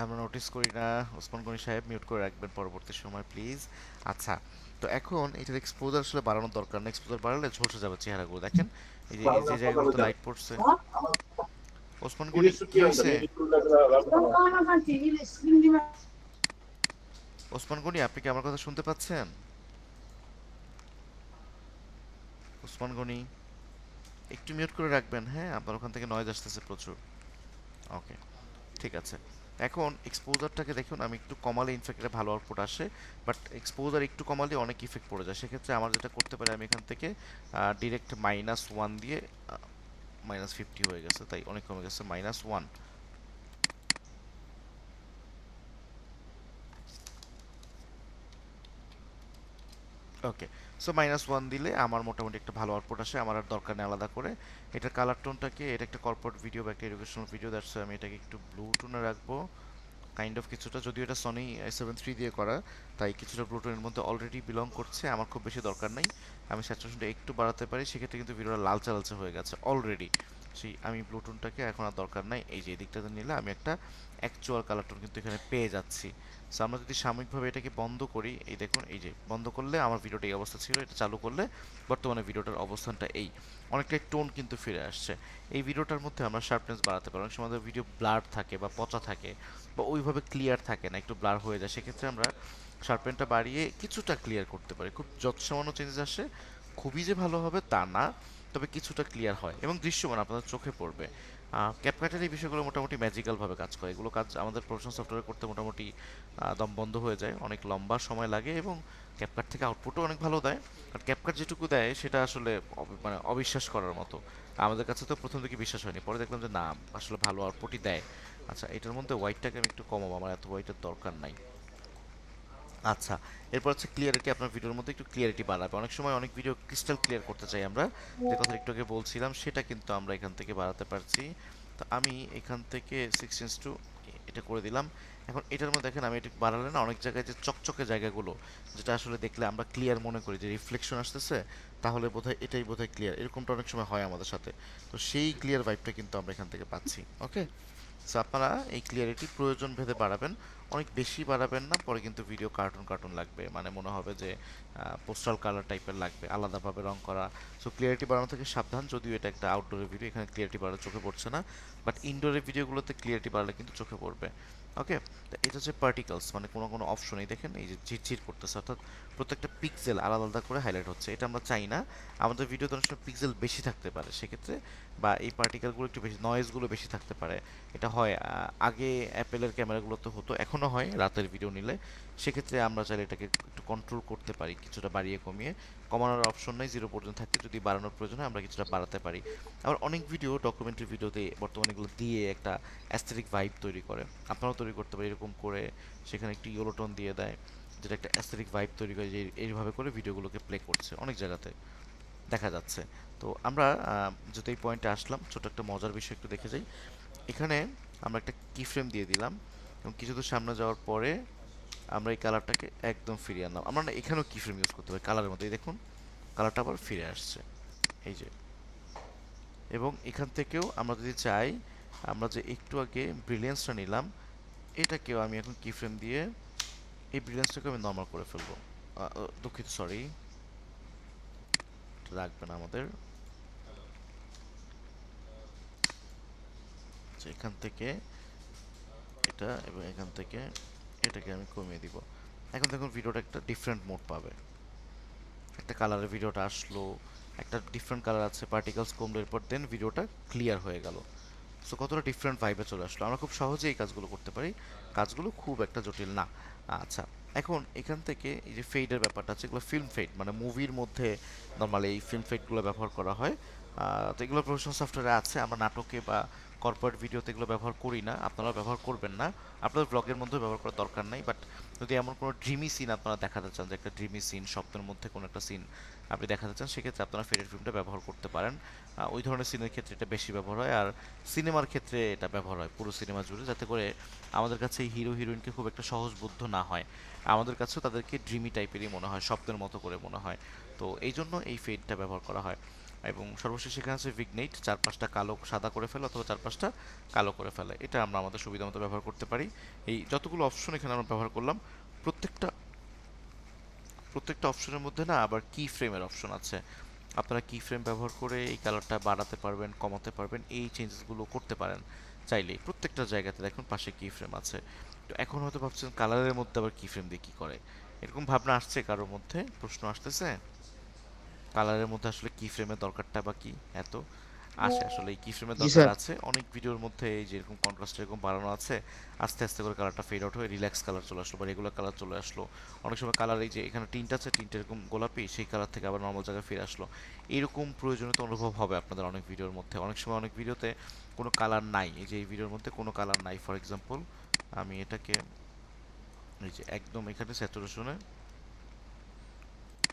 আমরা নোটিস করি না। ওসমান গনি সাহেব মিউট করে রাখবেন পরবর্তী সময় প্লিজ। আচ্ছা, তো এখন এটার এক্সপোজার আসলে বাড়ানোর দরকার নেই, এক্সপোজার বাড়ালে ঝলসে যাবে চেহারাগুলো। দেখেন এই যে জায়গাগুলোতে লাইট পড়ছে। ওসমান গনি কি হয়েছে? ওসমান গনি, আপনি কি আমার কথা শুনতে পাচ্ছেন? ওসমান গনি, একটু মিউট করে রাখবেন, হ্যাঁ আপনার ওখান থেকে নয়েজ আসতেছে প্রচুর। ওকে, ঠিক আছে। এখন এক্সপোজারটাকে দেখুন, আমি একটু কমালে ইনফ্যাক্ট এটা ভালো আউটপুট আসে, বাট এক্সপোজার একটু কমালে অনেক ইফেক্ট পড়ে যায়। সেক্ষেত্রে আমার যেটা করতে পারি, আমি এখান থেকে ডিরেক্ট -1 দিয়ে -50 হয়ে গেছে, তাই অনেক কমে গেছে, -1। ওকে, সো -1 দিলে আমার মোটামুটি একটা ভালো আউটপুট আসে, আমার আর দরকার নেই আলাদা করে। এটার কালার টোনটাকে, এটা একটা কর্পোরেট ভিডিও বা একটা এডুকেশনাল ভিডিও, দ্যাটস আমি এটাকে একটু ব্লু টোনে রাখবো কাইন্ড অফ কিছুটা, যদিও এটা সনি a7 III দিয়ে করা, তাই কিছুটা ব্লু টোনের মধ্যে অলরেডি বিলং করছে, আমার খুব বেশি দরকার নাই। আমি স্যাচুরেশনটা একটু বাড়াতে পারি, সেক্ষেত্রে কিন্তু ভিডিওটা লালচে লালচে হয়ে গেছে অলরেডি। সেই আমি ব্লু টোনটাকে এখন আর দরকার নাই, এই যে এদিকটাতে নিলে আমি একটা অ্যাকচুয়াল কালার টোন কিন্তু এখানে পেয়ে যাচ্ছি। সো আমরা যদি সাময়িকভাবে এটাকে বন্ধ করি, এই দেখুন, এই যে বন্ধ করলে আমার ভিডিওটা এই অবস্থা ছিল, এটা চালু করলে বর্তমানে ভিডিওটার অবস্থানটা এই, অনেকটাই টোন কিন্তু ফিরে আসছে। এই ভিডিওটার মধ্যে আমরা শার্পনেস বাড়াতে পারি, অনেক সময় আমাদের ভিডিও ব্লার থাকে বা পচা থাকে বা ওইভাবে ক্লিয়ার থাকে না, একটু ব্লার হয়ে যায়, সেক্ষেত্রে আমরা শার্পেনটা বাড়িয়ে কিছুটা ক্লিয়ার করতে পারি। খুব যত সামান্য চেঞ্জেস আসে, খুবই যে ভালো হবে তা না, তবে কিছুটা ক্লিয়ার হয় এবং দৃশ্যমান আপনাদের চোখে পড়বে। ক্যাপকাটের এই বিষয়গুলো মোটামুটি ম্যাজিক্যালভাবে কাজ করে, এগুলো কাজ আমাদের প্রফেশনাল সফটওয়্যার করতে মোটামুটি দম বন্ধ হয়ে যায়, অনেক লম্বা সময় লাগে এবং ক্যাপকাট থেকে আউটপুটও অনেক ভালো দেয়। আর ক্যাপকাট যেটুকু দেয় সেটা আসলে মানে অবিশ্বাস করার মতো। আমাদের কাছে তো প্রথম দিকে বিশ্বাস হয়নি, পরে দেখলাম যে না, আসলে ভালো আউটপুটই দেয়। আচ্ছা, এটার মধ্যে হোয়াইটটাকে আমি একটু কমাবো, আমার এত হোয়াইটের দরকার নাই। আচ্ছা, এরপর হচ্ছে ক্লিয়ারিটি, আপনার ভিডিওর মধ্যে একটু ক্লিয়ারিটি বাড়াবে। অনেক সময় অনেক ভিডিও ক্রিস্টাল ক্লিয়ার করতে চাই আমরা, যে কথা একটু আগে বলছিলাম, সেটা কিন্তু আমরা এখান থেকে বাড়াতে পারছি। তো আমি এখান থেকে 16:2 এটা করে দিলাম। এখন এটার মধ্যে দেখেন, আমি এটা বাড়ালে না অনেক জায়গায় যে চকচকে জায়গাগুলো, যেটা আসলে দেখলে আমরা ক্লিয়ার মনে করি যে রিফ্লেকশন আসতেছে, তাহলে বোধহয় এটাই বোধহয় ক্লিয়ার, এরকমটা অনেক সময় হয় আমাদের সাথে। তো সেই ক্লিয়ার ভাইবটা কিন্তু আমরা এখান থেকে পাচ্ছি। ওকে, সো আপনারা এই ক্লিয়ারিটি প্রয়োজন ভেদে বাড়াবেন, অনেক বেশি বাড়াবেন না, পরে কিন্তু ভিডিও কার্টুন কার্টুন লাগবে, মানে মনে হবে যে পোস্টাল কালার টাইপের লাগবে, আলাদাভাবে রং করা। সো ক্লিয়ারিটি বাড়ানো থেকে সাবধান, যদিও এটা একটা আউটডোরের ভিডিও, এখানে ক্লিয়ারিটি বাড়ালে চোখে পড়ছে না, বাট ইনডোরের ভিডিওগুলোতে ক্লিয়ারিটি বাড়ালে কিন্তু চোখে পড়বে। ওকে, তো এটা হচ্ছে পার্টিকলস, মানে কোনো কোনো অপশন, এই দেখেন এই যে ঝিরঝির করতেছে, অর্থাৎ প্রত্যেকটা পিক্সেল আলাদা আলাদা করে হাইলাইট হচ্ছে, এটা আমরা চাই না। আমাদের ভিডিওতে অনেক সময় পিক্সেল বেশি থাকতে পারে, সেক্ষেত্রে বা এই পার্টিকেলগুলো একটু বেশি, নয়েজগুলো বেশি থাকতে পারে। এটা হয় আগে অ্যাপেলের ক্যামেরাগুলোতে হতো, এখনও হয় রাতের ভিডিও নিলে, সেক্ষেত্রে আমরা চাইলে এটাকে একটু কন্ট্রোল করতে পারি, কিছুটা বাড়িয়ে কমিয়ে। কমানোর অপশন নেই, 0 পর্যন্ত থাকতে, যদি বাড়ানোর প্রয়োজন হয় আমরা কিছুটা বাড়াতে পারি। আবার অনেক ভিডিও, ডকুমেন্টারি ভিডিওতে বর্তমানে এগুলো দিয়ে একটা অ্যাস্থেটিক ভাইব তৈরি করে, আপনারাও তৈরি করতে পারি এরকম করে, সেখানে একটু ইয়েলো টোন দিয়ে দেয়, যেটা একটা অ্যাস্থেটিক ভাইব তৈরি করে, যে এইভাবে করে ভিডিওগুলোকে প্লে করছে অনেক জায়গাতে দেখা যাচ্ছে। তো আমরা যেহেতু এই পয়েন্টে আসলাম, ছোট একটা মজার বিষয় একটু দেখে যাই। এখানে আমরা একটা কি ফ্রেম দিয়ে দিলাম এবং কিছু দূর সামনে যাওয়ার পরে আমরা এই কালারটাকে একদম ফিরিয়ে আনলাম। আমরা না এখানেও কি ফ্রেম ইউজ করতে পারি কালারের মধ্যে, এই দেখুন কালারটা আবার ফিরে আসছে, এই যে। এবং এখান থেকেও আমরা যদি চাই, আমরা যে একটু আগে ব্রিলিয়েন্সটা নিলাম, এটাকেও আমি এখন কি ফ্রেম দিয়ে এই ব্রিলিয়েন্সটাকে আমি নর্মাল করে ফেলবো। দুঃখিত, সরি, রাখবে না আমাদের। আচ্ছা, এখান থেকে এটা এবং এখান থেকে এটাকে আমি কমিয়ে দিব। এখন দেখুন ভিডিওটা একটা ডিফারেন্ট মোড পাবে, একটা কালারের ভিডিওটা আসলো, একটা ডিফারেন্ট কালার আছে, পার্টিকেলস কমলো, এরপর দেন ভিডিওটা ক্লিয়ার হয়ে গেল। সো কতটা ডিফারেন্ট ভাইবে চলে আসলো, আমরা খুব সহজেই এই কাজগুলো করতে পারি, কাজগুলো খুব একটা জটিল না। আচ্ছা, এখন এখান থেকে এই যে ফেডের ব্যাপারটা আছে, এগুলো ফিল্ম ফেড, মানে মুভির মধ্যে নর্মালি এই ফিল্ম ফেডগুলো ব্যবহার করা হয়। তো এগুলো প্রফেশনাল সফটওয়্যারে আছে, আমরা নাটকে বা কর্পোরেট ভিডিওতে এগুলো ব্যবহার করি না, আপনারা ব্যবহার করবেন না, আপনাদের ব্লগের মধ্যে ব্যবহার করার দরকার নাই। বাট যদি এমন কোনো ড্রিমি সিন আপনারা দেখাতে চান, যে একটা ড্রিমি সিন, স্বপ্নের মধ্যে কোনো একটা সিন আপনি দেখাতে চান, সেক্ষেত্রে আপনারা ফেডেড ফিল্মটা ব্যবহার করতে পারেন। ওই ধরনের সিনের ক্ষেত্রে এটা বেশি ব্যবহার হয়, আর সিনেমার ক্ষেত্রে এটা ব্যবহার হয় পুরো সিনেমা জুড়ে, যাতে করে আমাদের কাছে হিরো হিরোইনকে খুব একটা সহজবোধ্য না হয়, আমাদের কাছেও তাদেরকে ড্রিমি টাইপেরই মনে হয়, স্বপ্নের মতো করে মনে হয়। তো এই জন্য এই ফেডটা ব্যবহার করা হয়। এবং সর্বশেষ এখানে আছে ভিগনেট, 4-5টা কালো সাদা করে ফেলে অথবা 4-5টা কালো করে ফেলে, এটা আমরা আমাদের সুবিধা মতো ব্যবহার করতে পারি। এই যতগুলো অপশন এখানে আমরা ব্যবহার করলাম, প্রত্যেকটা প্রত্যেকটা অপশনের মধ্যে না আবার কি ফ্রেমের অপশন আছে, আপনারা কি ফ্রেম ব্যবহার করে এই কালারটা বাড়াতে পারবেন, কমাতে পারবেন, এই চেঞ্জেসগুলো করতে পারেন চাইলেই। প্রত্যেকটা জায়গাতে দেখুন পাশে কি ফ্রেম আছে। তো এখন হয়তো ভাবছেন কালারের মধ্যে আবার কি ফ্রেম দিয়ে কী করে, এরকম ভাবনা আসছে কারোর মধ্যে, প্রশ্ন আসতেছে? কালারের মধ্যে আসলে কি ফ্রেমের দরকারটা বা কি এত আসে আসলে এই কি ফ্রেমের জি দরকার স্যার। আছে অনেক ভিডিওর মধ্যে এই যেরকম কন্ট্রাস্ট এরকম বাড়ানো আছে আস্তে আস্তে করে কালারটা ফেড আউট হয়ে রিল্যাক্স কালার চলে আসলো বা রেগুলার কালার চলে আসলো অনেক সময় কালার এই যে এখানে টিন্ট আছে টিন্ট এরকম গোলাপি সেই কালার থেকে আবার নর্মাল জায়গায় ফিরে আসলো এরকম প্রয়োজনীয়তা অনুভব হবে আপনাদের অনেক ভিডিওর মধ্যে অনেক সময় অনেক ভিডিওতে কোনো কালার নাই এই যে এই ভিডিওর মধ্যে কোনো কালার নাই ফর এক্সাম্পল আমি এটাকে এই যে একদম এখানে স্যাচুরেশনে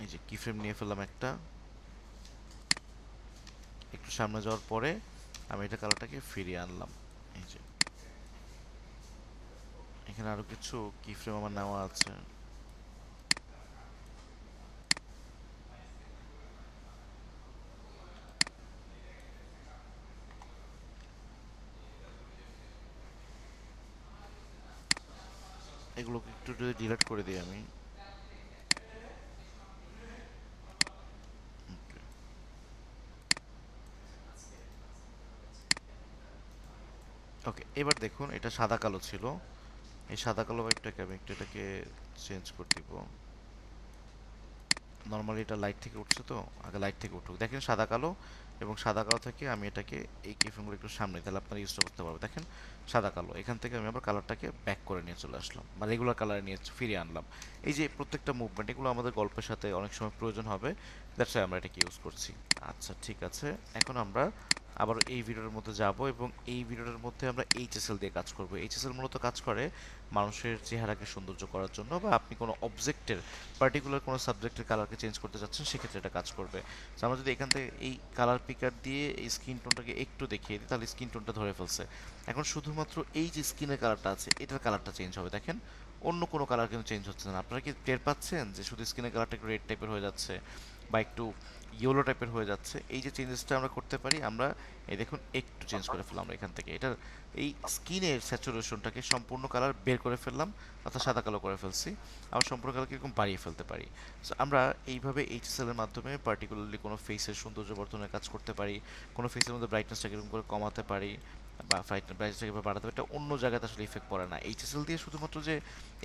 এই যে কি ফ্রেম নিয়ে ফেললাম একটা একটু সামনে যাওয়ার পরে আমি এটা কালারটাকে ফিরিয়ে আনলাম এই যে এখানে আরো কিছু কি ফ্রেম আমার নেওয়া আছে এগুলোকে একটু ডিলিট করে দিই আমি ওকে এবার দেখুন এটা সাদা কালো ছিল এই সাদা কালো ভাইবটাকে আমি একটু এটাকে চেঞ্জ করে দিব নর্মালি এটা লাইট থেকে উঠছে তো আগে লাইট থেকে উঠুক দেখেন সাদা কালো এবং সাদা কালো থেকে আমি এটাকে এই কিফ্রেমগুলো একটু সামনে তাহলে আপনারা ইউজ করতে পারবেন দেখেন সাদা কালো এখান থেকে আমি আবার কালারটাকে ব্যাক করে নিয়ে চলে আসলাম বা রেগুলার কালারে নিয়ে ফিরিয়ে আনলাম এই যে প্রত্যেকটা মুভমেন্ট এগুলো আমাদের গল্পের সাথে অনেক সময় প্রয়োজন হবে দ্যাটস আমরা এটাকে ইউজ করছি আচ্ছা ঠিক আছে এখন আমরা আবার এই ভিডিওর মধ্যে যাব এবং এই ভিডিওর মধ্যে আমরা এইচএসএল দিয়ে কাজ করব এইচএসএল মূলত কাজ করে মানুষের চেহারাকে সৌন্দর্য করার জন্য বা আপনি কোনো অবজেক্টের পার্টিকুলার কোনো সাবজেক্টের কালারকে চেঞ্জ করতে চাচ্ছেন সেক্ষেত্রে এটা কাজ করবে তো আমরা যদি এখান থেকে এই কালার পিকার দিয়ে এই স্কিন টোনটাকে একটু দেখিয়ে দিই তাহলে স্কিন টোনটা ধরে ফেলছে এখন শুধুমাত্র এই যে স্কিনের কালারটা আছে এটার কালারটা চেঞ্জ হবে দেখেন অন্য কোনো কালার কিন্তু চেঞ্জ হচ্ছে না আপনারা কি টের পাচ্ছেন যে শুধু স্কিনের কালারটা একটু রেড টাইপের হয়ে যাচ্ছে বা একটু ইয়েলো টাইপের হয়ে যাচ্ছে এই যে চেঞ্জেসটা আমরা করতে পারি আমরা এই দেখুন একটু চেঞ্জ করে ফেললাম আমরা এখান থেকে এটার এই স্কিনের স্যাচুরেশনটাকে সম্পূর্ণ কালার বের করে ফেললাম অর্থাৎ সাদা কালো করে ফেলছি আবার সম্পূর্ণ কালারকে এরকম বাড়িয়ে ফেলতে পারি সো আমরা এইভাবে এইচএসএল এর মাধ্যমে পার্টিকুলারলি কোনো ফেসের সৌন্দর্য বর্ধনের কাজ করতে পারি কোনো ফেসের মধ্যে ব্রাইটনেসটাকে এরকম করে কমাতে পারি বা ব্রাইটনেসটাকে বাড়াতে পারি এটা অন্য জায়গাতে আসলে ইফেক্ট পড়ে না এইচএসএল দিয়ে শুধুমাত্র যে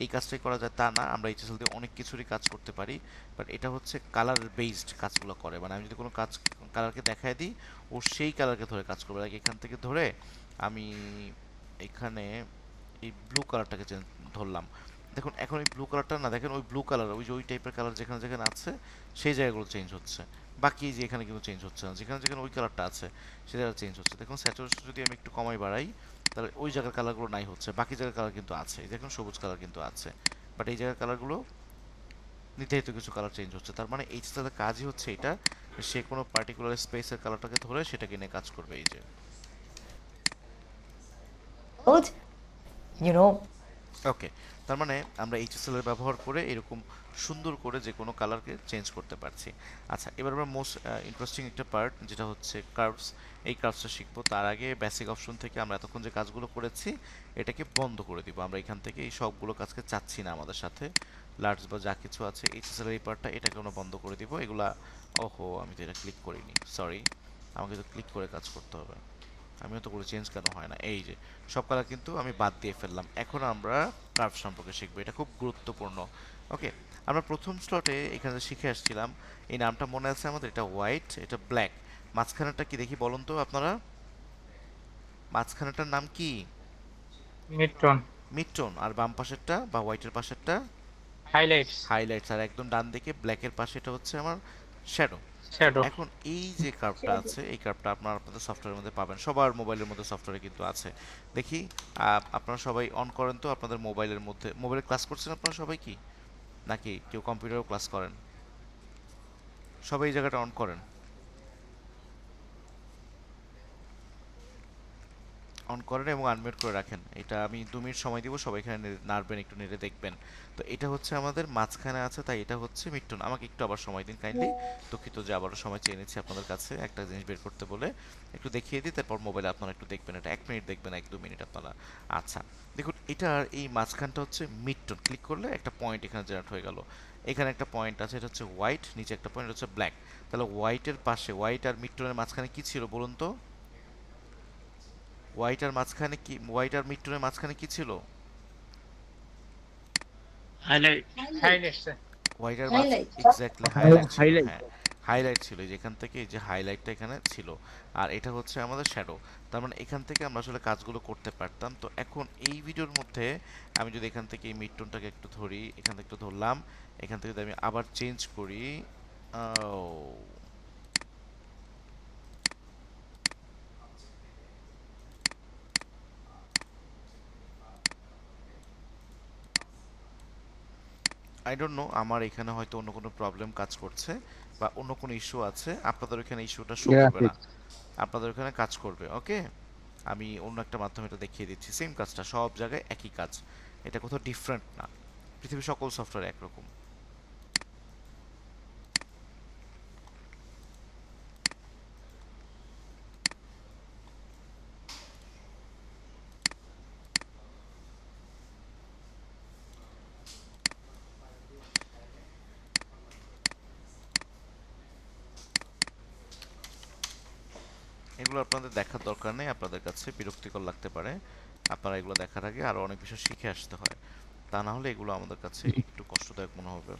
এই কাজটাই করা যায় তা না আমরা এইচএসএল দিয়ে অনেক কিছুরই কাজ করতে পারি বাট এটা হচ্ছে কালার বেসড কাজগুলো করে মানে আমি যদি কোনো কাজ কালারকে দেখায় দিই ও সেই কালারকে ধরে কাজ করবে লাইক এখান থেকে ধরে আমি এখানে এই ব্লু কালারটাকে ধরলাম দেখুন এখন এই ব্লু কালারটা না দেখেন ওই ব্লু কালার ওই যে ওই টাইপের কালার যেখানে যেখানে আছে সেই জায়গাগুলো চেঞ্জ হচ্ছে বাকি এই যে এখানে কিন্তু চেঞ্জ হচ্ছে না যেখানে যেখানে ওই কালারটা আছে সেটা চেঞ্জ হচ্ছে দেখুন স্যাচুরেশন যদি আমি একটু কমাই বাড়াই তাহলে ওই জায়গার কালারগুলো নাই হচ্ছে বাকি জায়গার কালার কিন্তু আছে দেখুন সবুজ কালার কিন্তু আছে বাট এই জায়গার কালারগুলো নির্ধারিত কিছু কালার চেঞ্জ হচ্ছে তার মানে এইচএসএল এর কাজই হচ্ছে এটা সে কোনো পার্টিকুলার স্পেসের কালারটাকে ধরে সেটাকে নিয়ে কাজ করবে এই যে Good. You know, ওকে তার মানে আমরা এইচএসএল এর ব্যবহার করে এরকম সুন্দর করে যে কোনো কালারকে চেঞ্জ করতে পারছি আচ্ছা এবার আমরা মোস্ট ইন্টারেস্টিং একটা পার্ট যেটা হচ্ছে কার্ভস এই কার্ভসটা শিখবো তার আগে বেসিক অপশন থেকে আমরা এতক্ষণ যে কাজগুলো করেছি এটাকে বন্ধ করে দিব আমরা এখান থেকে এই সবগুলো কাজকে চাচ্ছি না আমাদের সাথে লার্জ বা যা কিছু আছে এইচএসএল এর এই পার্টটা এটাকে আমরা বন্ধ করে দিব এগুলা ওহো আমি তো এটা ক্লিক করিনি সরি আমাকে তো ক্লিক করে কাজ করতে হবে আমিও তো করে চেঞ্জ কেন হয় না এই যে সব কালার কিন্তু আমি বাদ দিয়ে ফেললাম এখন আমরা কার্ভ সম্পর্কে শিখবো এটা খুব গুরুত্বপূর্ণ ওকে আমরা প্রথম স্লটে এখানে শিখে আসছিলাম এই নামটা মনে আছে আমাদের এটা হোয়াইট এটা ব্ল্যাক মাঝখানেরটা কি দেখি বলুন তো আপনারা মাঝখানেরটার নাম কি মিডটন মিডটোন আর বাম পাশেরটা বা হোয়াইটের পাশেরটা হাইলাইটস হাইলাইটস আর একদম ডান দিকে ব্ল্যাকের পাশে এটা হচ্ছে আমার শ্যাডো শ্যাডো এখন এই যে কার্ভটা আছে এই কার্ভটা আপনারা আপনাদের সফটওয়্যারের মধ্যে পাবেন সবার মোবাইলের মধ্যে সফটওয়্যারে কিন্তু আছে দেখি আপনারা সবাই অন করেন তো আপনাদের মোবাইলের মধ্যে মোবাইলে ক্লাস করছেন আপনারা সবাই কি নাকি কেউ কম্পিউটারেও ক্লাস করেন সবাই এই জায়গাটা অন করেন অন করেন এবং আনমিউট করে রাখেন এটা আমি 2 মিনিট সময় দিব সবাই এখানে নাড়বেন একটু নেড়ে দেখবেন তো এটা হচ্ছে আমাদের মাঝখানে আছে তাই এটা হচ্ছে মিডটোন আমাকে একটু আবার সময় দিন কাইন্ডলি দুঃখিত যে আবারও সময় চেয়ে নিচ্ছি আপনাদের কাছে একটা জিনিস বের করতে বলে একটু দেখিয়ে দিই তারপর মোবাইলে আপনারা একটু দেখবেন এটা 1 মিনিট দেখবেন 1-2 মিনিট আপনারা আচ্ছা দেখুন এটার এই মাঝখানটা হচ্ছে মিডটোন ক্লিক করলে একটা পয়েন্ট এখানে জেনারেট হয়ে গেল এখানে একটা পয়েন্ট আছে এটা হচ্ছে হোয়াইট নিচে একটা পয়েন্ট হচ্ছে ব্ল্যাক তাহলে হোয়াইটের পাশে হোয়াইট আর মিডটোনের মাঝখানে কি ছিল বলুন তো হোয়াইট আর মাঝখানে কি হোয়াইট আর মিডটোনের মাঝখানে কি ছিল হাইলাইটস হোয়াইট আর Highlight. এক্স্যাক্টলি হাইলাইট ছিল Highlight. হ্যাঁ হাইলাইট ছিল, এই যে এখান থেকে এই যে হাইলাইটটা এখানে ছিল, আর এটা হচ্ছে আমাদের শ্যাডো। তার মানে এখান থেকে আমরা আসলে কাজগুলো করতে পারতাম। তো এখন এই ভিডিওর মধ্যে আমি যদি এখান থেকে এই মিড টোনটাকে একটু ধরি, এখান থেকে একটু ধরলাম, এখান থেকে যদি আমি আবার চেঞ্জ করি, আই ডোন্ট নো আমার এখানে হয়তো অন্য কোনো প্রবলেম কাজ করছে বা অন্য কোনো ইস্যু আছে, আপনাদের ওখানে ইস্যুটা শো করবে না, আপনাদের ওখানে কাজ করবে। ওকে, আমি অন্য একটা মাধ্যমে এটা দেখিয়ে দিচ্ছি, সেম কাজটা সব জায়গায় একই কাজ, এটা কোথাও ডিফারেন্ট না, পৃথিবীর সকল সফটওয়্যার একরকম। এগুলো আপনাদের দেখার দরকার নেই, আপনাদের কাছে বিরক্তিকর লাগতে পারে, আপনারা এগুলো দেখার আগে আরো অনেক বিষয় শিখে আসতে হয়, তা না হলে এগুলো আমাদের কাছে একটু কষ্টদায়ক মনে হবে।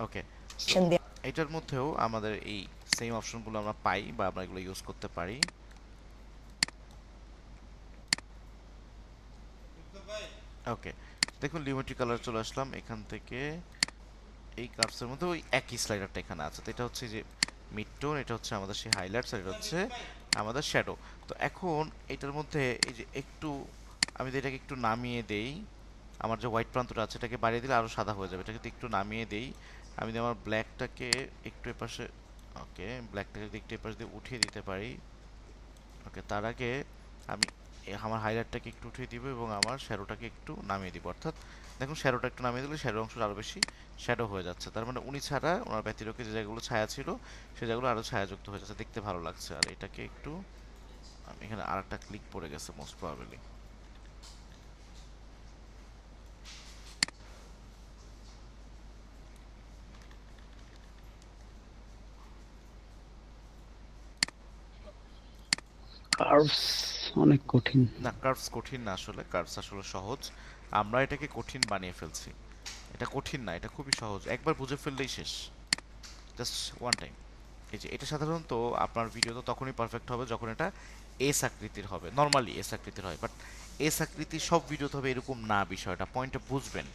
ওকে, তো There. এটার মধ্যেও আমাদের এই সেম অপশনগুলো আমরা পাই বা আমরা এগুলো ইউজ করতে পারি। ওকে, দেখুন লিমিটি কালার চলে আসলাম, এখান থেকে এই কার্ভসের মধ্যে ওই একই স্লাইডারটা এখানে আছে, তো এটা হচ্ছে যে মিড টোন, এটা হচ্ছে আমাদের সেই হাইলাইটস, আর এটা হচ্ছে আমাদের শ্যাডো। তো এখন এটার মধ্যে এই যে একটু আমি যদি এটাকে একটু নামিয়ে দেই, আমার যে হোয়াইট প্রান্তটা আছে এটাকে বাড়িয়ে দিলে আরো সাদা হয়ে যাবে, এটাকে যদি একটু নামিয়ে দেই, আমি যদি আমার ব্ল্যাকটাকে একটু এপাশে, ওকে ব্ল্যাকটাকে যদি একটু এপাশে দিয়ে উঠিয়ে দিতে পারি, ওকে তার আগে আমি আমার হাইলাইটটাকে একটু উঠিয়ে দিব এবং আমার শ্যাডোটাকে একটু নামিয়ে দিব, অর্থাৎ দেখুন শ্যাডোটা একটু নামিয়ে দিলে শ্যাডো অংশটা আরো বেশি শ্যাডো হয়ে যাচ্ছে, তার মানে উনি ছাড়া ওনার ব্যতিরেকে যে জায়গাগুলো ছায়া ছিল সেই জায়গাগুলো আরো ছায়াযুক্ত হয়ে যাচ্ছে, দেখতে ভালো লাগছে। আর এটাকে একটু আমি এখানে আরেকটা ক্লিক পড়ে গেছে মোস্ট প্রবাবলি। কার্ভস অনেক কঠিন। না কার্ভস কঠিন না, আসলে কার্ভস আসলে সহজ, আমরা এটাকে কঠিন বানিয়ে ফেলছি। এটা কঠিন না, এটা খুবই সহজ, একবার বুঝে ফেললেই শেষ, জাস্ট ওয়ান টাইম। এই যে এটা সাধারণত আপনার ভিডিও তো তখনই পারফেক্ট হবে যখন এটা এস আকৃতির হবে, নর্মালি এস আকৃতির হয়, বাট এস আকৃতির সব ভিডিওতে হবে এরকম না, বিষয়টা পয়েন্টটা বুঝবেন।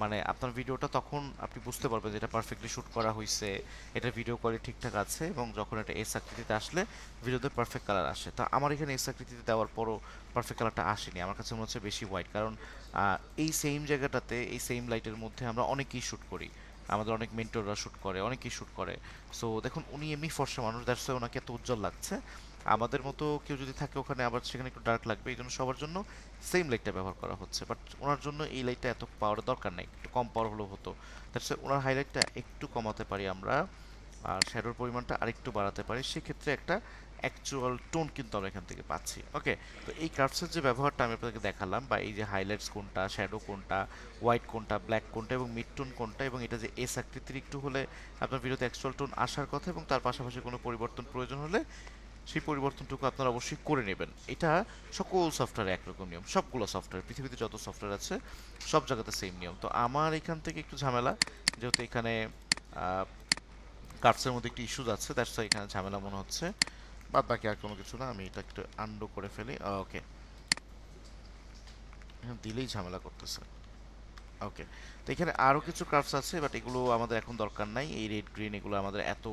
মানে আপনার ভিডিওটা তখন আপনি বুঝতে পারবেন যে এটা পারফেক্টলি শ্যুট করা হয়েছে, এটা ভিডিও কোয়ালিটি ঠিকঠাক আছে, এবং যখন এটা এস আকৃতিতে আসলে ভিডিওতে পারফেক্ট কালার আসে। তা আমার এখানে এস আকৃতিতে দেওয়ার পরও পারফেক্ট কালারটা আসেনি, আমার কাছে মনে হচ্ছে বেশি হোয়াইট, কারণ এই সেম জায়গাটাতে এই সেম লাইটের মধ্যে আমরা অনেকেই শ্যুট করি, আমাদের অনেক মেন্টররা শ্যুট করে, অনেকেই শ্যুট করে। সো দেখুন উনি এমনি ফর্সা মানুষ, দ্যাটস ওয়াই ওনাকে এত উজ্জ্বল লাগছে, আমাদের মতো কেউ যদি থাকে ওখানে আবার সেখানে একটু ডার্ক লাগবে, এই জন্য সবার জন্য সেম লাইটটা ব্যবহার করা হচ্ছে, বাট ওনার জন্য এই লাইটটা এত পাওয়ার দরকার নেই, একটু কম পাওয়ার হলেও হতো, দ্যাটস ওয়াই ওনার হাইলাইটটা একটু কমাতে পারি আমরা, আর শ্যাডোর পরিমাণটা আরেকটু বাড়াতে পারি, সেক্ষেত্রে একটা অ্যাকচুয়াল টোন কিন্তু আমরা এখান থেকে পাচ্ছি। ওকে, তো এই কার্ভসের যে ব্যবহারটা আমি আপনাদেরকে দেখালাম, বা এই যে হাইলাইটস কোনটা, শ্যাডো কোনটা, হোয়াইট কোনটা, ব্ল্যাক কোনটা এবং মিড টোন কোনটা, এবং এটা যে এস আকৃতির একটু হলে আপনার ভিডিওতে অ্যাকচুয়াল টোন আসার কথা, এবং তার পাশাপাশি কোনো পরিবর্তন প্রয়োজন হলে সেই পরিবর্তনটুকু আপনারা অবশ্যই করে নেবেন। এটা সকল সফটওয়্যারে একরকম নিয়ম, সবগুলো সফটওয়্যার পৃথিবীতে যত সফটওয়্যার আছে সব জায়গাতে সেম নিয়ম। তো আমার এখান থেকে একটু ঝামেলা, যেহেতু এখানে কার্ভসের মধ্যে একটু ইস্যুজ আছে, দ্যাটস ওয়াই এখানে ঝামেলা মনে হচ্ছে, বাদ বাকি আর কোনো কিছু না, আমি এটা একটু আনডু করে ফেলি। ওকে, দিলেই ঝামেলা করতেছে। ওকে, তো এখানে আরও কিছু কার্ভস আছে, বাট এগুলো আমাদের এখন দরকার নাই, এই রেড গ্রিন এগুলো আমাদের এত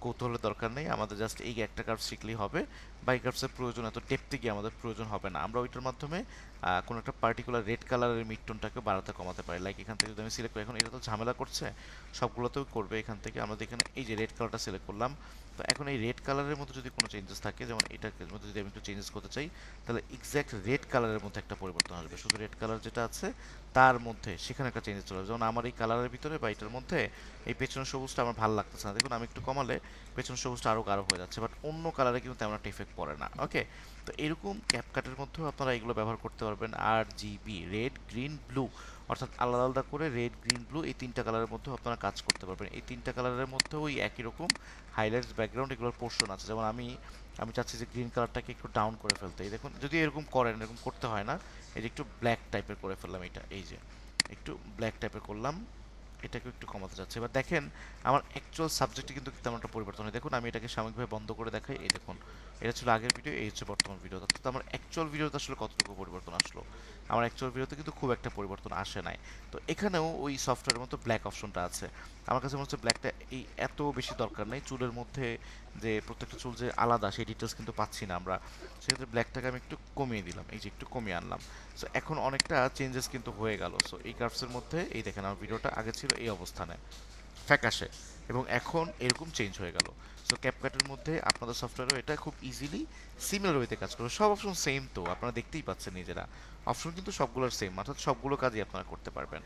কৌতূহলের দরকার নেই, আমাদের জাস্ট এই একটা কার্ভ শিখলেই হবে, বা এই কার্ভসের প্রয়োজন এত ডেপথে গিয়ে আমাদের প্রয়োজন হবে না, আমরা ওইটার মাধ্যমে কোনো একটা পার্টিকুলার রেড কালারের মিড টোনটাকে বাড়াতে কমাতে পারি। লাইক এখান থেকে যদি আমি সিলেক্ট করি, এখন এটা তো ঝামেলা করছে, সবগুলোতেও করবে, এখান থেকে আমরা এখানে এই যে রেড কালারটা সিলেক্ট করলাম, তো এখন এই রেড কালারের মধ্যে যদি কোনো চেঞ্জেস থাকে, যেমন এটার মধ্যে যদি আমি একটু চেঞ্জেস করতে চাই, তাহলে এক্স্যাক্ট রেড কালারের মধ্যে একটা পরিবর্তন আসবে, শুধু রেড কালার যেটা আছে তার মধ্যে সেখানে একটা চেঞ্জেস চলে আসবে। যেমন আমার এই কালারের ভিতরে বা এটার মধ্যে এই পেছনের সবুজটা আমার ভালো লাগতেছে না, দেখুন আমি একটু কমালে পেছনের সবুজটা আরও গাঢ় হয়ে যাচ্ছে, বাট অন্য কালারে কিন্তু তেমন একটা ইফেক্ট পড়ে না। ওকে, তো এরকম ক্যাপকাটের মধ্যেও আপনারা এগুলো ব্যবহার করতে পারবেন, আর জিবি রেড গ্রিন ব্লু, অর্থাৎ আলাদা আলাদা করে রেড গ্রিন ব্লু এই তিনটা কালারের মধ্যেও আপনারা কাজ করতে পারবেন। এই তিনটা কালারের মধ্যেও ওই একই রকম হাইলাইটস, ব্যাকগ্রাউন্ড এগুলোর পোর্শন আছে, যেমন আমি আমি চাচ্ছি যে গ্রিন কালারটাকে একটু ডাউন করে ফেলতে, এই দেখুন যদি এরকম করেন, এরকম করতে হয় না, এই যে একটু ব্ল্যাক টাইপের করে ফেললাম, এটা এই যে একটু ব্ল্যাক টাইপের করলাম, এটাকে একটু কমাতে যাচ্ছে। এবার দেখেন আমার অ্যাকচুয়াল সাবজেক্টে কিন্তু তেমন একটা পরিবর্তন হয়। দেখুন আমি এটাকে সাময়িকভাবে বন্ধ করে দেখাই, এই দেখুন এটা ছিল আগের ভিডিও, এই হচ্ছে বর্তমান ভিডিও। অর্থাৎ আমার অ্যাকচুয়াল ভিডিওতে আসলে কতটুকু পরিবর্তন আসলো, আমার অ্যাকচুয়াল ভিডিওতে কিন্তু খুব একটা পরিবর্তন আসে নাই। তো এখানেও ওই সফটওয়্যারের মতো ব্ল্যাক অপশনটা আছে। আমার কাছে মনে হচ্ছে ব্ল্যাকটা এই এত বেশি দরকার নেই, চুলের মধ্যে যে প্রত্যেকটা চুল যে আলাদা সেই ডিটেলস কিন্তু পাচ্ছি না আমরা, সেক্ষেত্রে ব্ল্যাকটাকে আমি একটু কমিয়ে দিলাম, এই যে একটু কমিয়ে আনলাম। সো এখন অনেকটা চেঞ্জেস কিন্তু হয়ে গেল। সো এই কার্ভসের মধ্যে এই দেখেন আমার ভিডিওটা আগে ছিল এই অবস্থানে ফ্যাকাশে, এবং এখন এরকম চেঞ্জ হয়ে গেল। সো ক্যাপকাটের মধ্যে আপনাদের সফটওয়্যারও এটা খুব ইজিলি সিমিলার ওয়েতে কাজ করবে। সব অপশন সেম, তো আপনারা দেখতেই পাচ্ছেন নিজেরা, অপশন কিন্তু সবগুলোর সেম, অর্থাৎ সবগুলো কাজই আপনারা করতে পারবেন।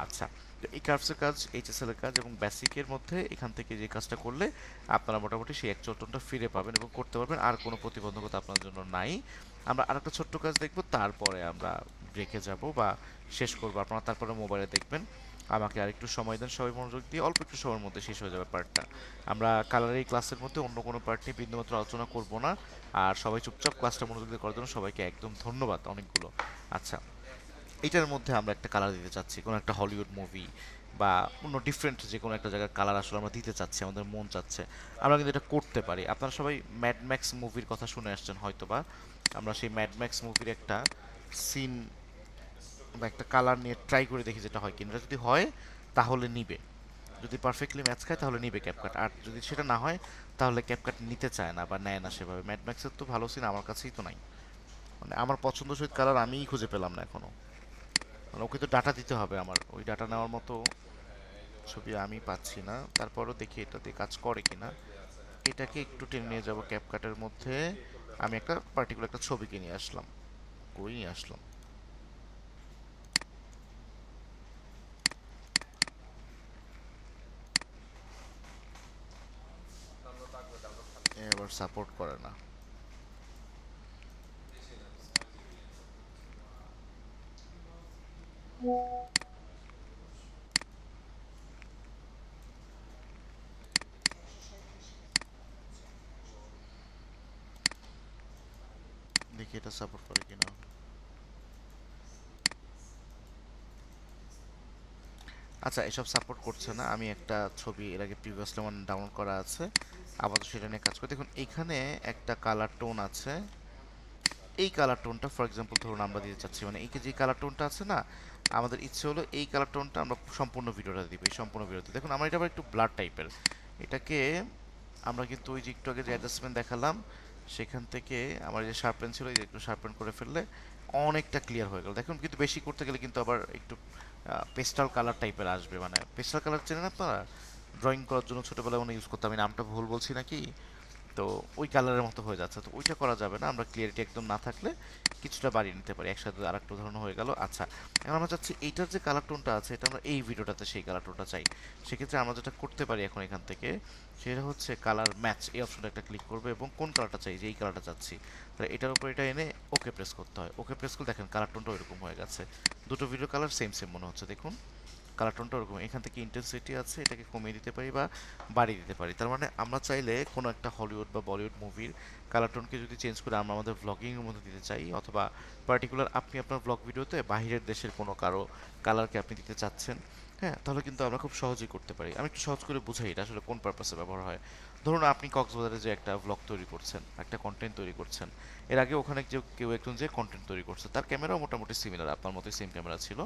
আচ্ছা, তো এই কার্ভসের কাজ, এইচএসএল এর কাজ এবং বেসিকের মধ্যে এখান থেকে যে কাজটা করলে আপনারা মোটামুটি সেই অ্যাকচুয়াল টোনটা ফিরে পাবেন এবং করতে পারবেন, আর কোনো প্রতিবন্ধকতা আপনার জন্য নাই। আমরা আরেকটা ছোট্ট কাজ দেখব, তারপরে আমরা ব্রেকে যাব বা শেষ করবো, আপনারা তারপরে মোবাইলে দেখবেন। আমাকে আরেকটু সময় দেন, সবাই মনোযোগ দিয়ে, অল্প একটু সময়ের মধ্যে শেষ হয়ে যাবে পার্টটা। আমরা কালার এই ক্লাসের মধ্যে অন্য কোনো পার্ট নিয়ে বিন্দুমাত্র আলোচনা করব না। আর সবাই চুপচাপ ক্লাসটা মনোযোগ দিয়ে করার জন্য সবাইকে একদম ধন্যবাদ অনেকগুলো। আচ্ছা, এটার মধ্যে আমরা একটা কালার দিতে চাচ্ছি, কোনো একটা হলিউড মুভি বা অন্য ডিফারেন্ট যে কোনো একটা জায়গার কালার আসলে আমরা দিতে চাচ্ছি, আমাদের মন চাচ্ছে, আমরা কিন্তু এটা করতে পারি। আপনারা সবাই ম্যাড ম্যাক্স মুভির কথা শুনে আসছেন হয়তো বা, আমরা সেই ম্যাড ম্যাক্স মুভির একটা সিন বা একটা কালার নিয়ে ট্রাই করে দেখি যেটা হয় কিনা। এটা যদি হয় তাহলে নিবে, যদি পারফেক্টলি ম্যাচ খায় তাহলে নিবে ক্যাপকাট, আর যদি সেটা না হয় তাহলে ক্যাপকাট নিতে চায় না বা নেয় না সেভাবে। ম্যাড ম্যাক্সের তো ভালো সিন আমার কাছেই তো নাই, মানে আমার পছন্দসই কালার আমিই খুঁজে পেলাম না এখনো। মানে ওকে তো ডাটা দিতে হবে, আমার ওই ডাটা নেওয়ার মতো ছবি আমি পাচ্ছি না। তারপরও দেখি এটাতে কাজ করে কিনা। এটাকে একটু টেনে নিয়ে যাবো ক্যাপকাটের মধ্যে। আমি একটা পার্টিকুলার একটা ছবিকে নিয়ে আসলাম, কই নিয়ে আসলাম, এবার সাপোর্ট করে না। দেখি এটা সাপোর্ট করে কিনা। আচ্ছা, এসব সাপোর্ট করছে না। আমি একটা ছবি এর আগে প্রিভিয়াসলি আমার ডাউনলোড করা আছে, আপাতত সেটা নিয়ে কাজ করি। দেখুন এখানে একটা কালার টোন আছে, এই কালার টোনটা ফর এক্সাম্পল ধরুন আমরা দিতে চাচ্ছি, মানে এই যে কালার টোনটা আছে না, আমাদের ইচ্ছে হলো এই কালার টোনটা আমরা সম্পূর্ণ ভিডিওটা দিব, এই সম্পূর্ণ ভিডিওতে। দেখুন আমার এটা আবার একটু ব্লাড টাইপের, এটাকে আমরা কিন্তু ওই যে একটু আগে যে অ্যাডজাস্টমেন্ট দেখালাম সেখান থেকে আমার যে শার্পেন ছিল, এই যে একটু শার্পেন করে ফেললে অনেকটা ক্লিয়ার হয়ে গেল। দেখুন কিন্তু বেশি করতে গেলে কিন্তু আবার একটু পেস্টাল কালার টাইপের আসবে, মানে পেস্টাল কালার চেনেন আপনারা, ড্রয়িং করার জন্য ছোটোবেলায় মনে ইউজ করতাম, আমি নামটা ভুল বলছি নাকি, তো ওই কালারের মতো হয়ে যাচ্ছে, তো ওইটা করা যাবে না। আমরা ক্লিয়ারিটি একদম না থাকলে কিছুটা বাড়িয়ে নিতে পারি। একসাথে আর একটা উদাহরণ হয়ে গেল। আচ্ছা, এখন আমরা চাচ্ছি এইটার যে কালার টোনটা আছে এটা আমরা এই ভিডিওটাতে সেই কালার টোনটা চাই। সেক্ষেত্রে আমরা যেটা করতে পারি এখন এখান থেকে, সেটা হচ্ছে কালার ম্যাচ, এই অপশনটা একটা ক্লিক করবে এবং কোন কালারটা চাই, যে এই কালারটা চাচ্ছি, তাহলে এটার উপর এটা এনে ওকে প্রেস করতে হয়। ওকে প্রেস করলে দেখেন কালার টোনটা ওইরকম হয়ে গেছে, দুটো ভিডিও কালার সেম সেম মনে হচ্ছে। দেখুন কালার টোনটা ওরকম। এখান থেকে ইন্টেন্সিটি আছে, এটাকে কমিয়ে দিতে পারি বা বাড়িয়ে দিতে পারি। তার মানে আমরা চাইলে কোনো একটা হলিউড বা বলিউড মুভির কালার টোনকে যদি চেঞ্জ করে আমরা আমাদের ভ্লগিংয়ের মধ্যে দিতে চাই, অথবা পার্টিকুলার আপনি আপনার ভ্লগ ভিডিওতে বাহিরের দেশের কোনো কারো কালারকে আপনি দিতে চাচ্ছেন, হ্যাঁ, তাহলে কিন্তু আমরা খুব সহজেই করতে পারি। আমি একটু সহজ করে বুঝাই এটা আসলে কোন পারপাসে ব্যবহার হয়। ধরুন আপনি কক্সবাজারে যে একটা ভ্লগ তৈরি করছেন, একটা কন্টেন্ট তৈরি করছেন, এর আগে ওখানে যে কেউ একজন যে কন্টেন্ট তৈরি করছে তার ক্যামেরাও মোটামুটি সিমিলার, আপনার মতোই সেম ক্যামেরা ছিল,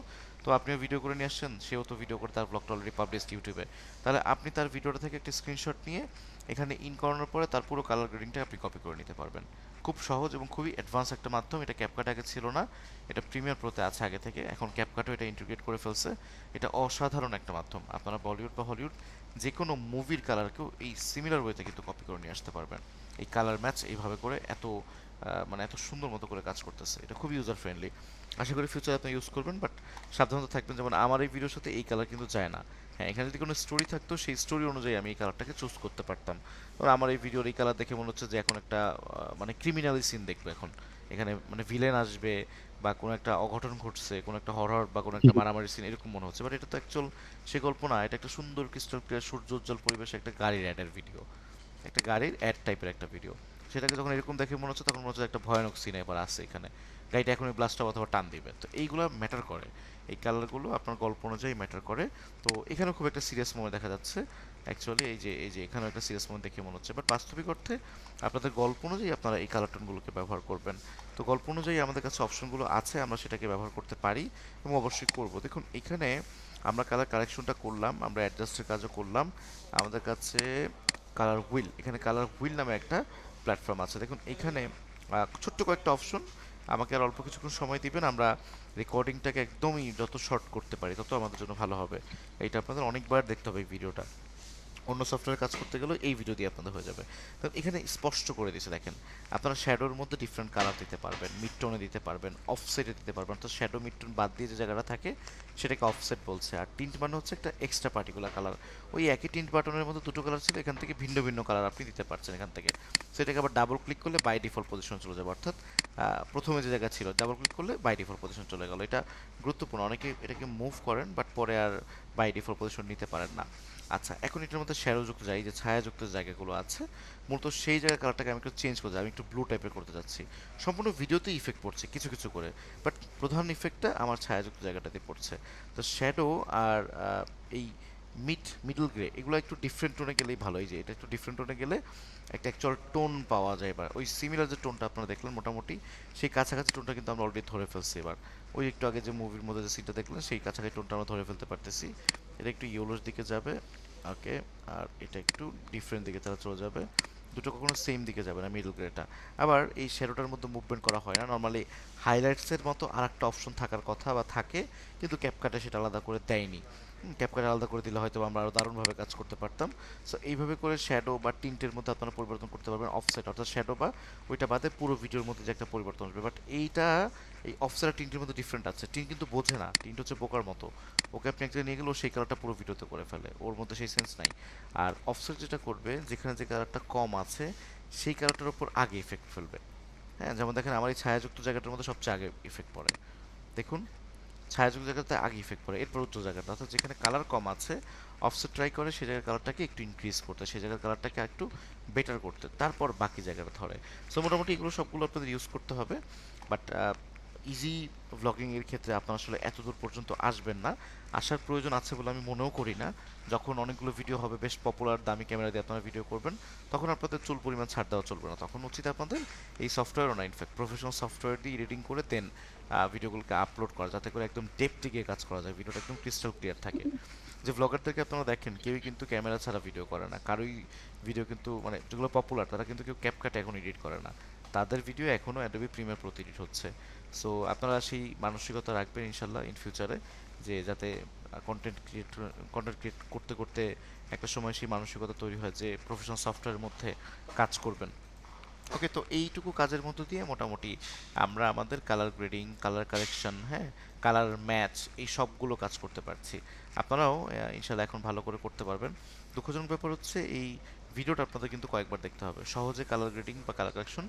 তো আপনিও ভিডিও করে নিয়ে আসছেন, সেও তো ভিডিও করে তার ব্লগটা অলরেডি পাবলিশড ইউটিউবে। তাহলে আপনি তার ভিডিওটা থেকে একটা স্ক্রিনশট নিয়ে এখানে ইন করানোর পরে তার পুরো কালার গ্রেডিংটা আপনি কপি করে নিতে পারবেন। খুব সহজ এবং খুবই অ্যাডভান্স একটা মাধ্যম। এটা ক্যাপকাট আগে ছিল না, এটা প্রিমিয়ার প্রোতে আছে আগে থেকে, এখন ক্যাপকাটও এটা ইন্টিগ্রেট করে ফেলছে। এটা অসাধারণ একটা মাধ্যম, আপনারা বলিউড বা হলিউড যে কোনো মুভির কালারকেও এই সিমিলার ওয়েতে কিন্তু কপি করে নিয়ে আসতে পারবেন। এই কালার ম্যাচ এইভাবে করে এত মানে এত সুন্দর মতো করে কাজ করতেছে, এটা খুবই ইউজার ফ্রেন্ডলি। আশা করি ফিউচারে আপনি ইউজ করবেন, বাট সাবধানত থাকবেন। যেমন আমার এই ভিডিওর সাথে এই কালার কিন্তু যায় না। হ্যাঁ, এখানে যদি কোনো স্টোরি থাকতো সেই স্টোরি অনুযায়ী আমি এই কালারটাকে চুজ করতে পারতাম। আর আমার এই ভিডিওর এই কালার দেখে মনে হচ্ছে যে এখন একটা মানে ক্রিমিনালি সিন দেখবো এখন, এখানে মানে ভিলেন আসবে বা কোনো একটা অঘটন ঘটছে, কোনো একটা হরর বা কোনো একটা মারামারি সিন এরকম মনে হচ্ছে, বাট এটা তো অ্যাকচুয়াল সে গল্প না, এটা একটা সুন্দর ক্রিস্টাল ক্লিয়ার সূর্য উজ্জ্বল পরিবেশে একটা গাড়ির অ্যাডের ভিডিও, একটা গাড়ির অ্যাড টাইপের একটা ভিডিও। সেটাকে যখন এরকম দেখে মনে হচ্ছে তখন মনে হচ্ছে একটা ভয়ানক সিন এবার আছে এখানে, গাড়িটা এখনই ব্লাস্ট হবে অথবা টান দিবে। তো এইগুলো ম্যাটার করে, এই কালারগুলো আপনার গল্প অনুযায়ী ম্যাটার করে। তো এখানে খুব একটা সিরিয়াস মোমেন্ট দেখা যাচ্ছে অ্যাকচুয়ালি, এই যে এখানেও একটা সিরিয়াস মোমেন্ট দেখে মনে হচ্ছে, বাট বাস্তবিক অর্থে আপনাদের গল্প অনুযায়ী আপনারা এই কালার টোনগুলোকে ব্যবহার করবেন। তো গল্প অনুযায়ী আমাদের কাছে অপশনগুলো আছে, আমরা সেটাকে ব্যবহার করতে পারি এবং অবশ্যই করব। দেখুন এখানে আমরা কালার কারেকশনটা করলাম, আমরা অ্যাডজাস্টের কাজও করলাম, আমাদের কাছে কালার হুইল, এখানে কালার হুইল নামে একটা প্ল্যাটফর্ম আছে। দেখুন এখানে ছোট্ট কয়েকটা অপশন, আমাকে আর অল্প কিছুক্ষণ সময় দিবেন, আমরা রেকর্ডিংটাকে একদমই যত শর্ট করতে পারি তত আমাদের জন্য ভালো হবে। এইটা আপনাদের অনেকবার দেখতে হবে এই ভিডিওটা, অন্য সফটওয়্যার কাজ করতে গেলেও এই ভিডিও দিয়ে আপনাদের হয়ে যাবে। তো এখানে স্পষ্ট করে দিয়েছে দেখেন, আপনারা শ্যাডোর মধ্যে ডিফারেন্ট কালার দিতে পারবেন, মিড টোনে দিতে পারবেন, অফসেটে দিতে পারবেন। তো শ্যাডো মিড টোন বাদ দিয়ে যে জায়গাটা থাকে সেটাকে অফসেট বলছে। আর টিন্ট মানে হচ্ছে একটা এক্সট্রা পার্টিকুলার কালার, ওই একই টিন্ট বাটনের মধ্যে দুটো কালার ছিল, এখান থেকে ভিন্ন ভিন্ন কালার আপনি দিতে পারছেন এখান থেকে। সেটাকে আবার ডাবল ক্লিক করলে বাই ডিফল্ট পজিশন চলে যাবে, অর্থাৎ প্রথমে যে জায়গা ছিল ডাবল ক্লিক করলে বাই ডিফল্ট পজিশন চলে গেল। এটা গুরুত্বপূর্ণ, অনেকে এটাকে মুভ করেন বাট পরে আর বাই ডিফল্ট পজিশন নিতে পারেন না। আচ্ছা, এখন এটার মধ্যে শ্যাডোযুক্ত যাই, যে ছায়াযুক্ত জায়গাগুলো আছে মূলত সেই জায়গার কালারটাকে আমি একটু চেঞ্জ করতে, আমি একটু ব্লু টাইপের করতে যাচ্ছি। সম্পূর্ণ ভিডিওতে ইফেক্ট পড়ছে কিছু কিছু করে, বাট প্রধান ইফেক্টটা আমার ছায়াযুক্ত জায়গাটাতে পড়ছে। তো শ্যাডো আর এই মিডল গ্রে এগুলো একটু ডিফারেন্ট টোনে গেলেই ভালো। এই যে এটা একটু ডিফারেন্ট টোনে গেলে একটা অ্যাকচুয়াল টোন পাওয়া যায়। এবার ওই সিমিলার যে টোনটা আপনারা দেখলেন মোটামুটি সেই কাছাকাছি টোনটা কিন্তু আমরা অলরেডি ধরে ফেলছি। এবার ওই একটু আগে যে মুভির মধ্যে যে সিনটা দেখলেন সেই কাছাকাছি টোনটা আমরা ধরে ফেলতে পারতেছি। এটা একটু ইয়েলোর দিকে যাবে, ওকে, আর এটা একটু ডিফারেন্ট দিকে তারা চলে যাবে, দুটো কখনো সেম দিকে যাবে না মিডল গ্রেটা। আবার এই শ্যাডোটার মধ্যে মুভমেন্ট করা হয় না, নর্মালি হাইলাইটসের মতো আর একটা অপশন থাকার কথা বা থাকে, কিন্তু ক্যাপকাটে সেটা আলাদা করে দেয়নি। ক্যাপকাট আলাদা করে দিলে হয়তো আমরা আরও দারুণভাবে কাজ করতে পারতাম। সো এইভাবে করে শ্যাডো বা টিন্টের মধ্যে আপনারা পরিবর্তন করতে পারবেন, অফসেট অর্থাৎ শ্যাডো বা ওইটা বাদে পুরো ভিডিওর মধ্যে যে একটা পরিবর্তন আসবে। বাট এইটা এই অফসেট আর টিন্টের মধ্যে ডিফারেন্ট আছে, টিন কিন্তু বোঝে না, টিন্ট হচ্ছে বোকার মতো, ওকে আপনি একটা নিয়ে গেলে ও সেই কালারটা পুরো ভিডিওতে করে ফেলে, ওর মধ্যে সেই সেন্স নাই। আর অফসেট যেটা করবে, যেখানে যে কালারটা কম আছে সেই কালারটার উপর আগে ইফেক্ট ফেলবে। হ্যাঁ, যেমন দেখেন আমার এই ছায়াযুক্ত জায়গাটার মধ্যে সবচেয়ে আগে ইফেক্ট পড়ে, দেখুন ছায়াযুক্ত জায়গাতে আগে ইফেক্ট পড়ে, এরপর উচ্চ জায়গাটা, অর্থাৎ যেখানে কালার কম আছে অফসেট ট্রাই করে সেই জায়গার কালারটাকে একটু ইনক্রিজ করতে, সেই জায়গার কালারটাকে একটু বেটার করতে, তারপর বাকি জায়গাটা ধরে। সো মোটামুটি এগুলো সবগুলো আপনাদের ইউজ করতে হবে। বাট ইজি ভ্লগিং এর ক্ষেত্রে আপনারা আসলে এত দূর পর্যন্ত আসবেন না, আসার প্রয়োজন আছে বলে আমি মনেও করি না। যখন অনেকগুলো ভিডিও হবে বেশ পপুলার দামি ক্যামেরা দিয়ে আপনারা ভিডিও করবেন, তখন আপনাদের চুল পরিমাণ ছাড় দেওয়া চলবে না, তখন উচিত আপনাদের এই সফটওয়্যারও না, ইনফ্যাক্ট প্রফেশনাল সফটওয়্যার দিয়ে এডিটিং করে দেন ভিডিওগুলোকে আপলোড করা, যাতে করে একদম ডেপথে গিয়ে কাজ করা যায়, ভিডিওটা একদম ক্রিস্টাল ক্লিয়ার থাকে। যে ভ্লগারদেরকে আপনারা দেখেন কেউই কিন্তু ক্যামেরা ছাড়া ভিডিও করে না, কারোই ভিডিও কিন্তু মানে যেগুলো পপুলার তারা কিন্তু কেউ ক্যাপকাটে এখন এডিট করে না, তাদের ভিডিও এখনও অ্যাডোবি প্রিমিয়ার প্রতি এডিট হচ্ছে। সো আপনারা সেই মানসিকতা রাখবেন ইনশাল্লাহ ইন ফিউচারে, যে যাতে কন্টেন্ট ক্রিয়েট করতে করতে একটা সময় সেই মানসিকতা তৈরি হয় যে প্রফেশনাল সফটওয়্যারের মধ্যে কাজ করবেন। ওকে, তো এইটুকু কাজের মধ্য দিয়ে মোটামুটি আমরা আমাদের কালার গ্রেডিং, কালার কারেকশন, হ্যাঁ, কালার ম্যাচ, এই সবগুলো কাজ করতে পারছি। আপনারাও ইনশাল্লাহ এখন ভালো করে করতে পারবেন। দুঃখজনক ব্যাপার হচ্ছে এই ভিডিওটা আপনাদের কিন্তু কয়েকবার দেখতে হবে, সহজে কালার গ্রেডিং বা কালার কারেকশন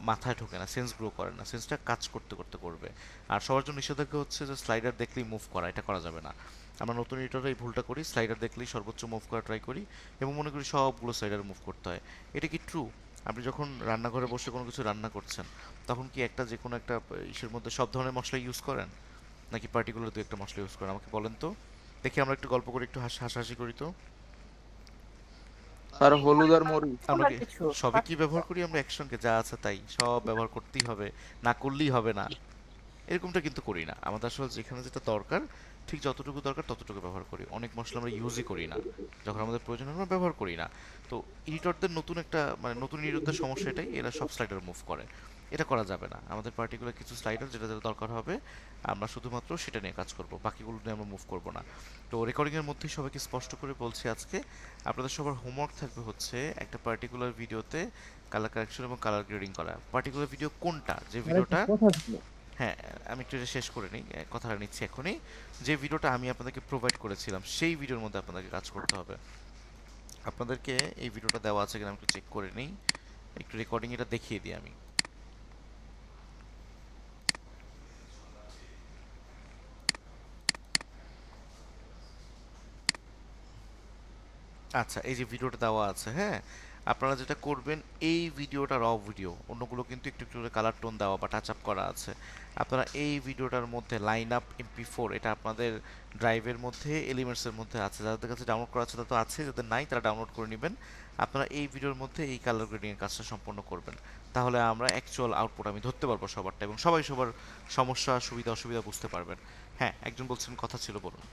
মাথায় ঢোকে না, সেন্স গ্রো করে না, সেন্সটা কাজ করতে করতে করবে। আর সবার জন্য নিষেধাজ্ঞা হচ্ছে যে স্লাইডার দেখলেই মুভ করা, এটা করা যাবে না। আমরা নতুন এডিটররা এই ভুলটা করি, স্লাইডার দেখলেই সর্বোচ্চ মুভ করা ট্রাই করি এবং মনে করি সবগুলো স্লাইডার মুভ করতে হয়। এটা কি ট্রু? আপনি যখন রান্নাঘরে বসে কোনো কিছু রান্না করছেন তখন কি একটা যে কোনো একটা ইসের মধ্যে সব ধরনের মশলা ইউজ করেন, নাকি পার্টিকুলার দু একটা মশলা ইউজ করেন? আমাকে বলেন তো দেখি, আমরা একটু গল্প করি, একটু হাসাহাসি করি তো। স্যার হলুদ আর মরিচ। আমরা কি সবই কি ব্যবহার করি আমরা একসঙ্গে, যা আছে তাই সব ব্যবহার করতেই হবে, না করলেই হবে না, এরকমটা কিন্তু করি না। আমাদের আসলে যেখানে যেটা দরকার ঠিক যতটুকু দরকার ততটুকু ব্যবহার করি, অনেক মশলা আমরা ইউজই করি না, যখন আমাদের প্রয়োজন হয় আমরা ব্যবহার করি না। তো এডিটরদের নতুন একটা মানে নতুন এডিটরদের সমস্যা এটাই, এরা সব স্লাইডার মুভ করে, এটা করা যাবে না। আমাদের পার্টিকুলার কিছু স্লাইডার যেটা যেটা দরকার হবে আমরা শুধুমাত্র সেটা নিয়ে কাজ করব, বাকিগুলো নিয়ে আমরা মুভ করব না। তো রেকর্ডিংয়ের মধ্যেই সবাইকে স্পষ্ট করে বলছি আজকে আপনাদের সবার হোমওয়ার্ক থাকবে হচ্ছে একটা পার্টিকুলার ভিডিওতে কালার কারেকশন এবং কালার গ্রেডিং করা। পার্টিকুলার ভিডিও কোনটা, যে ভিডিওটা, হ্যাঁ আমি একটু এটা শেষ করে নিই, কথাটা নিচ্ছি এখনই, যে ভিডিওটা আমি আপনাদেরকে প্রোভাইড করেছিলাম সেই ভিডিওর মধ্যে আপনাদেরকে কাজ করতে হবে। আপনাদেরকে এই ভিডিওটা দেওয়া আছে কিনা আমি একটু চেক করে নিই, একটু রেকর্ডিং এটা দেখিয়ে দিই আমি। আচ্ছা, এই যে ভিডিওটা দেওয়া আছে, হ্যাঁ, আপনারা যেটা করবেন, এই ভিডিওটা র ভিডিও, অন্যগুলো কিন্তু একটু একটু করে কালার টোন দেওয়া বা টাচ আপ করা আছে। আপনারা এই ভিডিওটার মধ্যে লাইন আপ MP4, এটা আপনাদের ড্রাইভের মধ্যে এলিমেন্টসের মধ্যে আছে, যাদের কাছে ডাউনলোড করা আছে তারা তো আছে, যাদের নাই তারা ডাউনলোড করে নেবেন। আপনারা এই ভিডিওর মধ্যে এই কালার গ্রেডিংয়ের কাজটা সম্পন্ন করবেন, তাহলে আমরা অ্যাকচুয়াল আউটপুট আমি ধরতে পারবো সবারটা, এবং সবাই সবার সমস্যা সুবিধা অসুবিধা বুঝতে পারবেন। হ্যাঁ, একজন বলছেন কথা ছিল, বলুন।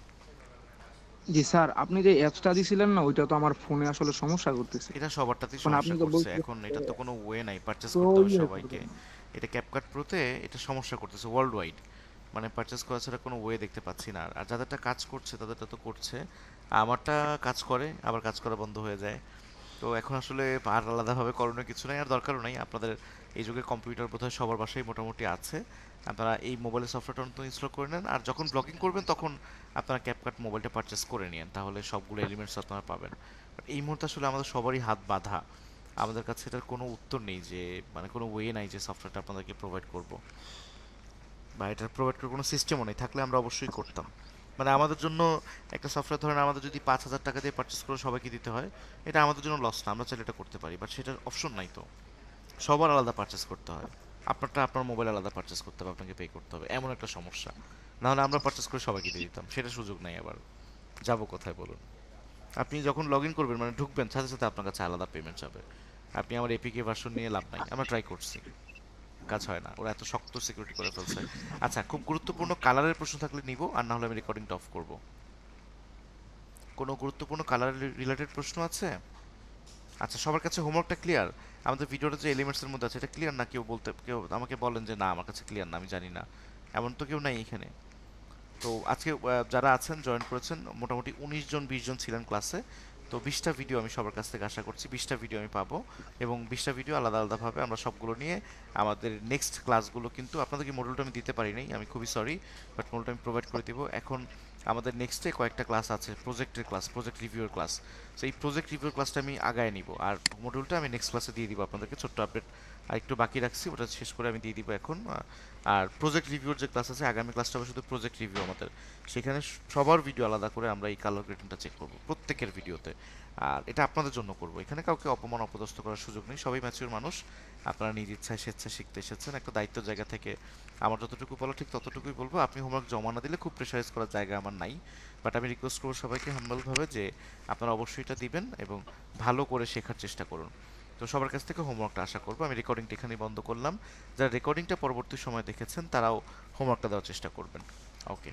জি স্যার, আপনি যে অ্যাপসটা দিছিলেন না, ওইটা তো আমার ফোনে আসলে সমস্যা করতেছে। এটা সবারটাতেই মানে আপনি সমস্যা তো করছে, বলতে এখন এটা তো কোনো ওয়ে নাই, পারচেস তো করতে হবে ইয়ে সবাইকে। করবেন। এটা ক্যাপকাট প্রোতে এটা সমস্যা করতেছে ওয়ার্ল্ড ওয়াইড, মানে পারচেস করা ছাড়া কোনো ওয়ে দেখতে পাচ্ছি না। আর যাদেরটা কাজ করছে তাদেরটা তো করছে, আমারটা কাজ করে আবার কাজ করা বন্ধ হয়ে যায়। তো এখন আসলে আর আলাদাভাবে করণীয় কিছু নাই, আর দরকারও নাই। আপনাদের এই যুগে কম্পিউটার বোধহয় সবার বাসায় মোটামুটি আছে, আপনারা এই মোবাইলের সফটওয়্যারটা অন্তত ইনস্টল করে নেন, আর যখন ব্লগিং করবেন তখন আপনারা ক্যাপকাট মোবাইলটা পারচেস করে নিন, তাহলে সবগুলো এলিমেন্টস আপনারা পাবেন। বাট এই মুহূর্তে আসলে আমাদের সবারই হাত বাঁধা, আমাদের কাছে এটার কোনো উত্তর নেই, যে মানে কোনো ওয়ে নাই যে সফটওয়্যারটা আপনাদেরকে প্রোভাইড করব, বা এটার প্রোভাইড করার কোনো সিস্টেমও নেই, থাকলে আমরা অবশ্যই করতাম। মানে আমাদের জন্য একটা সফটওয়্যার ধরেন আমাদের যদি 5,000 টাকা দিয়ে পারচেস করে সবাইকে দিতে হয়, এটা আমাদের জন্য লস না, আমরা চাইলে এটা করতে পারি, বাট সেটার অপশন নাই তো, সবার আলাদা পারচেস করতে হয়। আপনারটা আপনার মোবাইল আলাদা পারচেস করতে হবে, আপনাকে পে করতে হবে, এমন একটা সমস্যা। নাহলে আমরা পারচেস করে সবাইকে দিয়ে দিতাম, সেটা সুযোগ নাই। আবার যাবো কোথায় বলুন? আপনি যখন লগ ইন করবেন, মানে ঢুকবেন, সাথে সাথে আপনার কাছে আলাদা পেমেন্ট যাবে। আপনি আমার এপিকে ভার্সন নিয়ে লাভ নাই, আমরা ট্রাই করছি, কাজ হয় না, ওরা এত শক্ত সিকিউরিটি করে ফেলছে। আচ্ছা, খুব গুরুত্বপূর্ণ কালারের প্রশ্ন থাকলে নিব, আর না হলে আমি রেকর্ডিংটা অফ করব। কোনো গুরুত্বপূর্ণ কালার রিলেটেড প্রশ্ন আছে? আচ্ছা, সবার কাছে হোমওয়ার্কটা ক্লিয়ার? আমাদের ভিডিওটা যে এলিমেন্টসের মধ্যে আছে এটা ক্লিয়ার না? কেউ আমাকে বলেন যে না আমার কাছে ক্লিয়ার না, আমি জানি না, এমন তো কেউ নাই এখানে। তো আজকে যারা আছেন জয়েন করেছেন মোটামুটি 19 জন 20 জন ছিলেন ক্লাসে। তো 20টা ভিডিও আমি সবার কাছ থেকে আশা করছি 20টা ভিডিও আমি পাবো, এবং 20টা ভিডিও আলাদা আলাদাভাবে আমরা সবগুলো নিয়ে আমাদের নেক্সট ক্লাসগুলো, কিন্তু আপনাদেরকে মডেলটা আমি দিতে পারি নাই, আমি খুবই সরি, বাট মডেলটা আমি প্রোভাইড করে দিব। এখন আমাদের নেক্সটে কয়েকটা ক্লাস আছে, প্রজেক্টের ক্লাস, প্রজেক্ট রিভিউর ক্লাস। সো এই প্রজেক্ট রিভিউর ক্লাসটা আমি আগায় নিব, আর মডিউলটা আমি নেক্সট ক্লাসে দিয়ে দিব আপনাদেরকে। ছোট্ট আপডেট আর একটু বাকি রাখছি, ওটা শেষ করে আমি দিয়ে দিব এখন। আর প্রজেক্ট রিভিউর যে ক্লাস আছে, আগামী ক্লাসটা হবে শুধু প্রজেক্ট রিভিউ আমাদের, সেখানে সবার ভিডিও আলাদা করে আমরা এই কালার গ্রেডিংটা চেক করব প্রত্যেকের ভিডিওতে। আর এটা আপনাদের জন্য করব, এখানে কাউকে অপমান অপদস্থ করার সুযোগ নেই, সবাই ম্যাচিউর মানুষ, আপনারা নিজ ইচ্ছায় স্বেচ্ছায় শিখতে এসেছেন, একটা দায়িত্ব জায়গা থেকে আমার যতটুকু বলা ঠিক ততটুকুই বলবো। আপনি হোমওয়ার্ক জমা না দিলে খুব প্রেশারাইজ করার জায়গা আমার নাই, বাট আমি রিকোয়েস্ট করবো সবাইকে হাম্বলভাবে যে আপনারা অবশ্যই এটা দিবেন এবং ভালো করে শেখার চেষ্টা করুন। তো সবার কাছ থেকে হোমওয়ার্কটা আশা করবো। আমি রেকর্ডিংটা এখানেই বন্ধ করলাম, যারা রেকর্ডিংটা পরবর্তী সময় দেখেছেন তারাও হোমওয়ার্কটা দেওয়ার চেষ্টা করবেন। ওকে।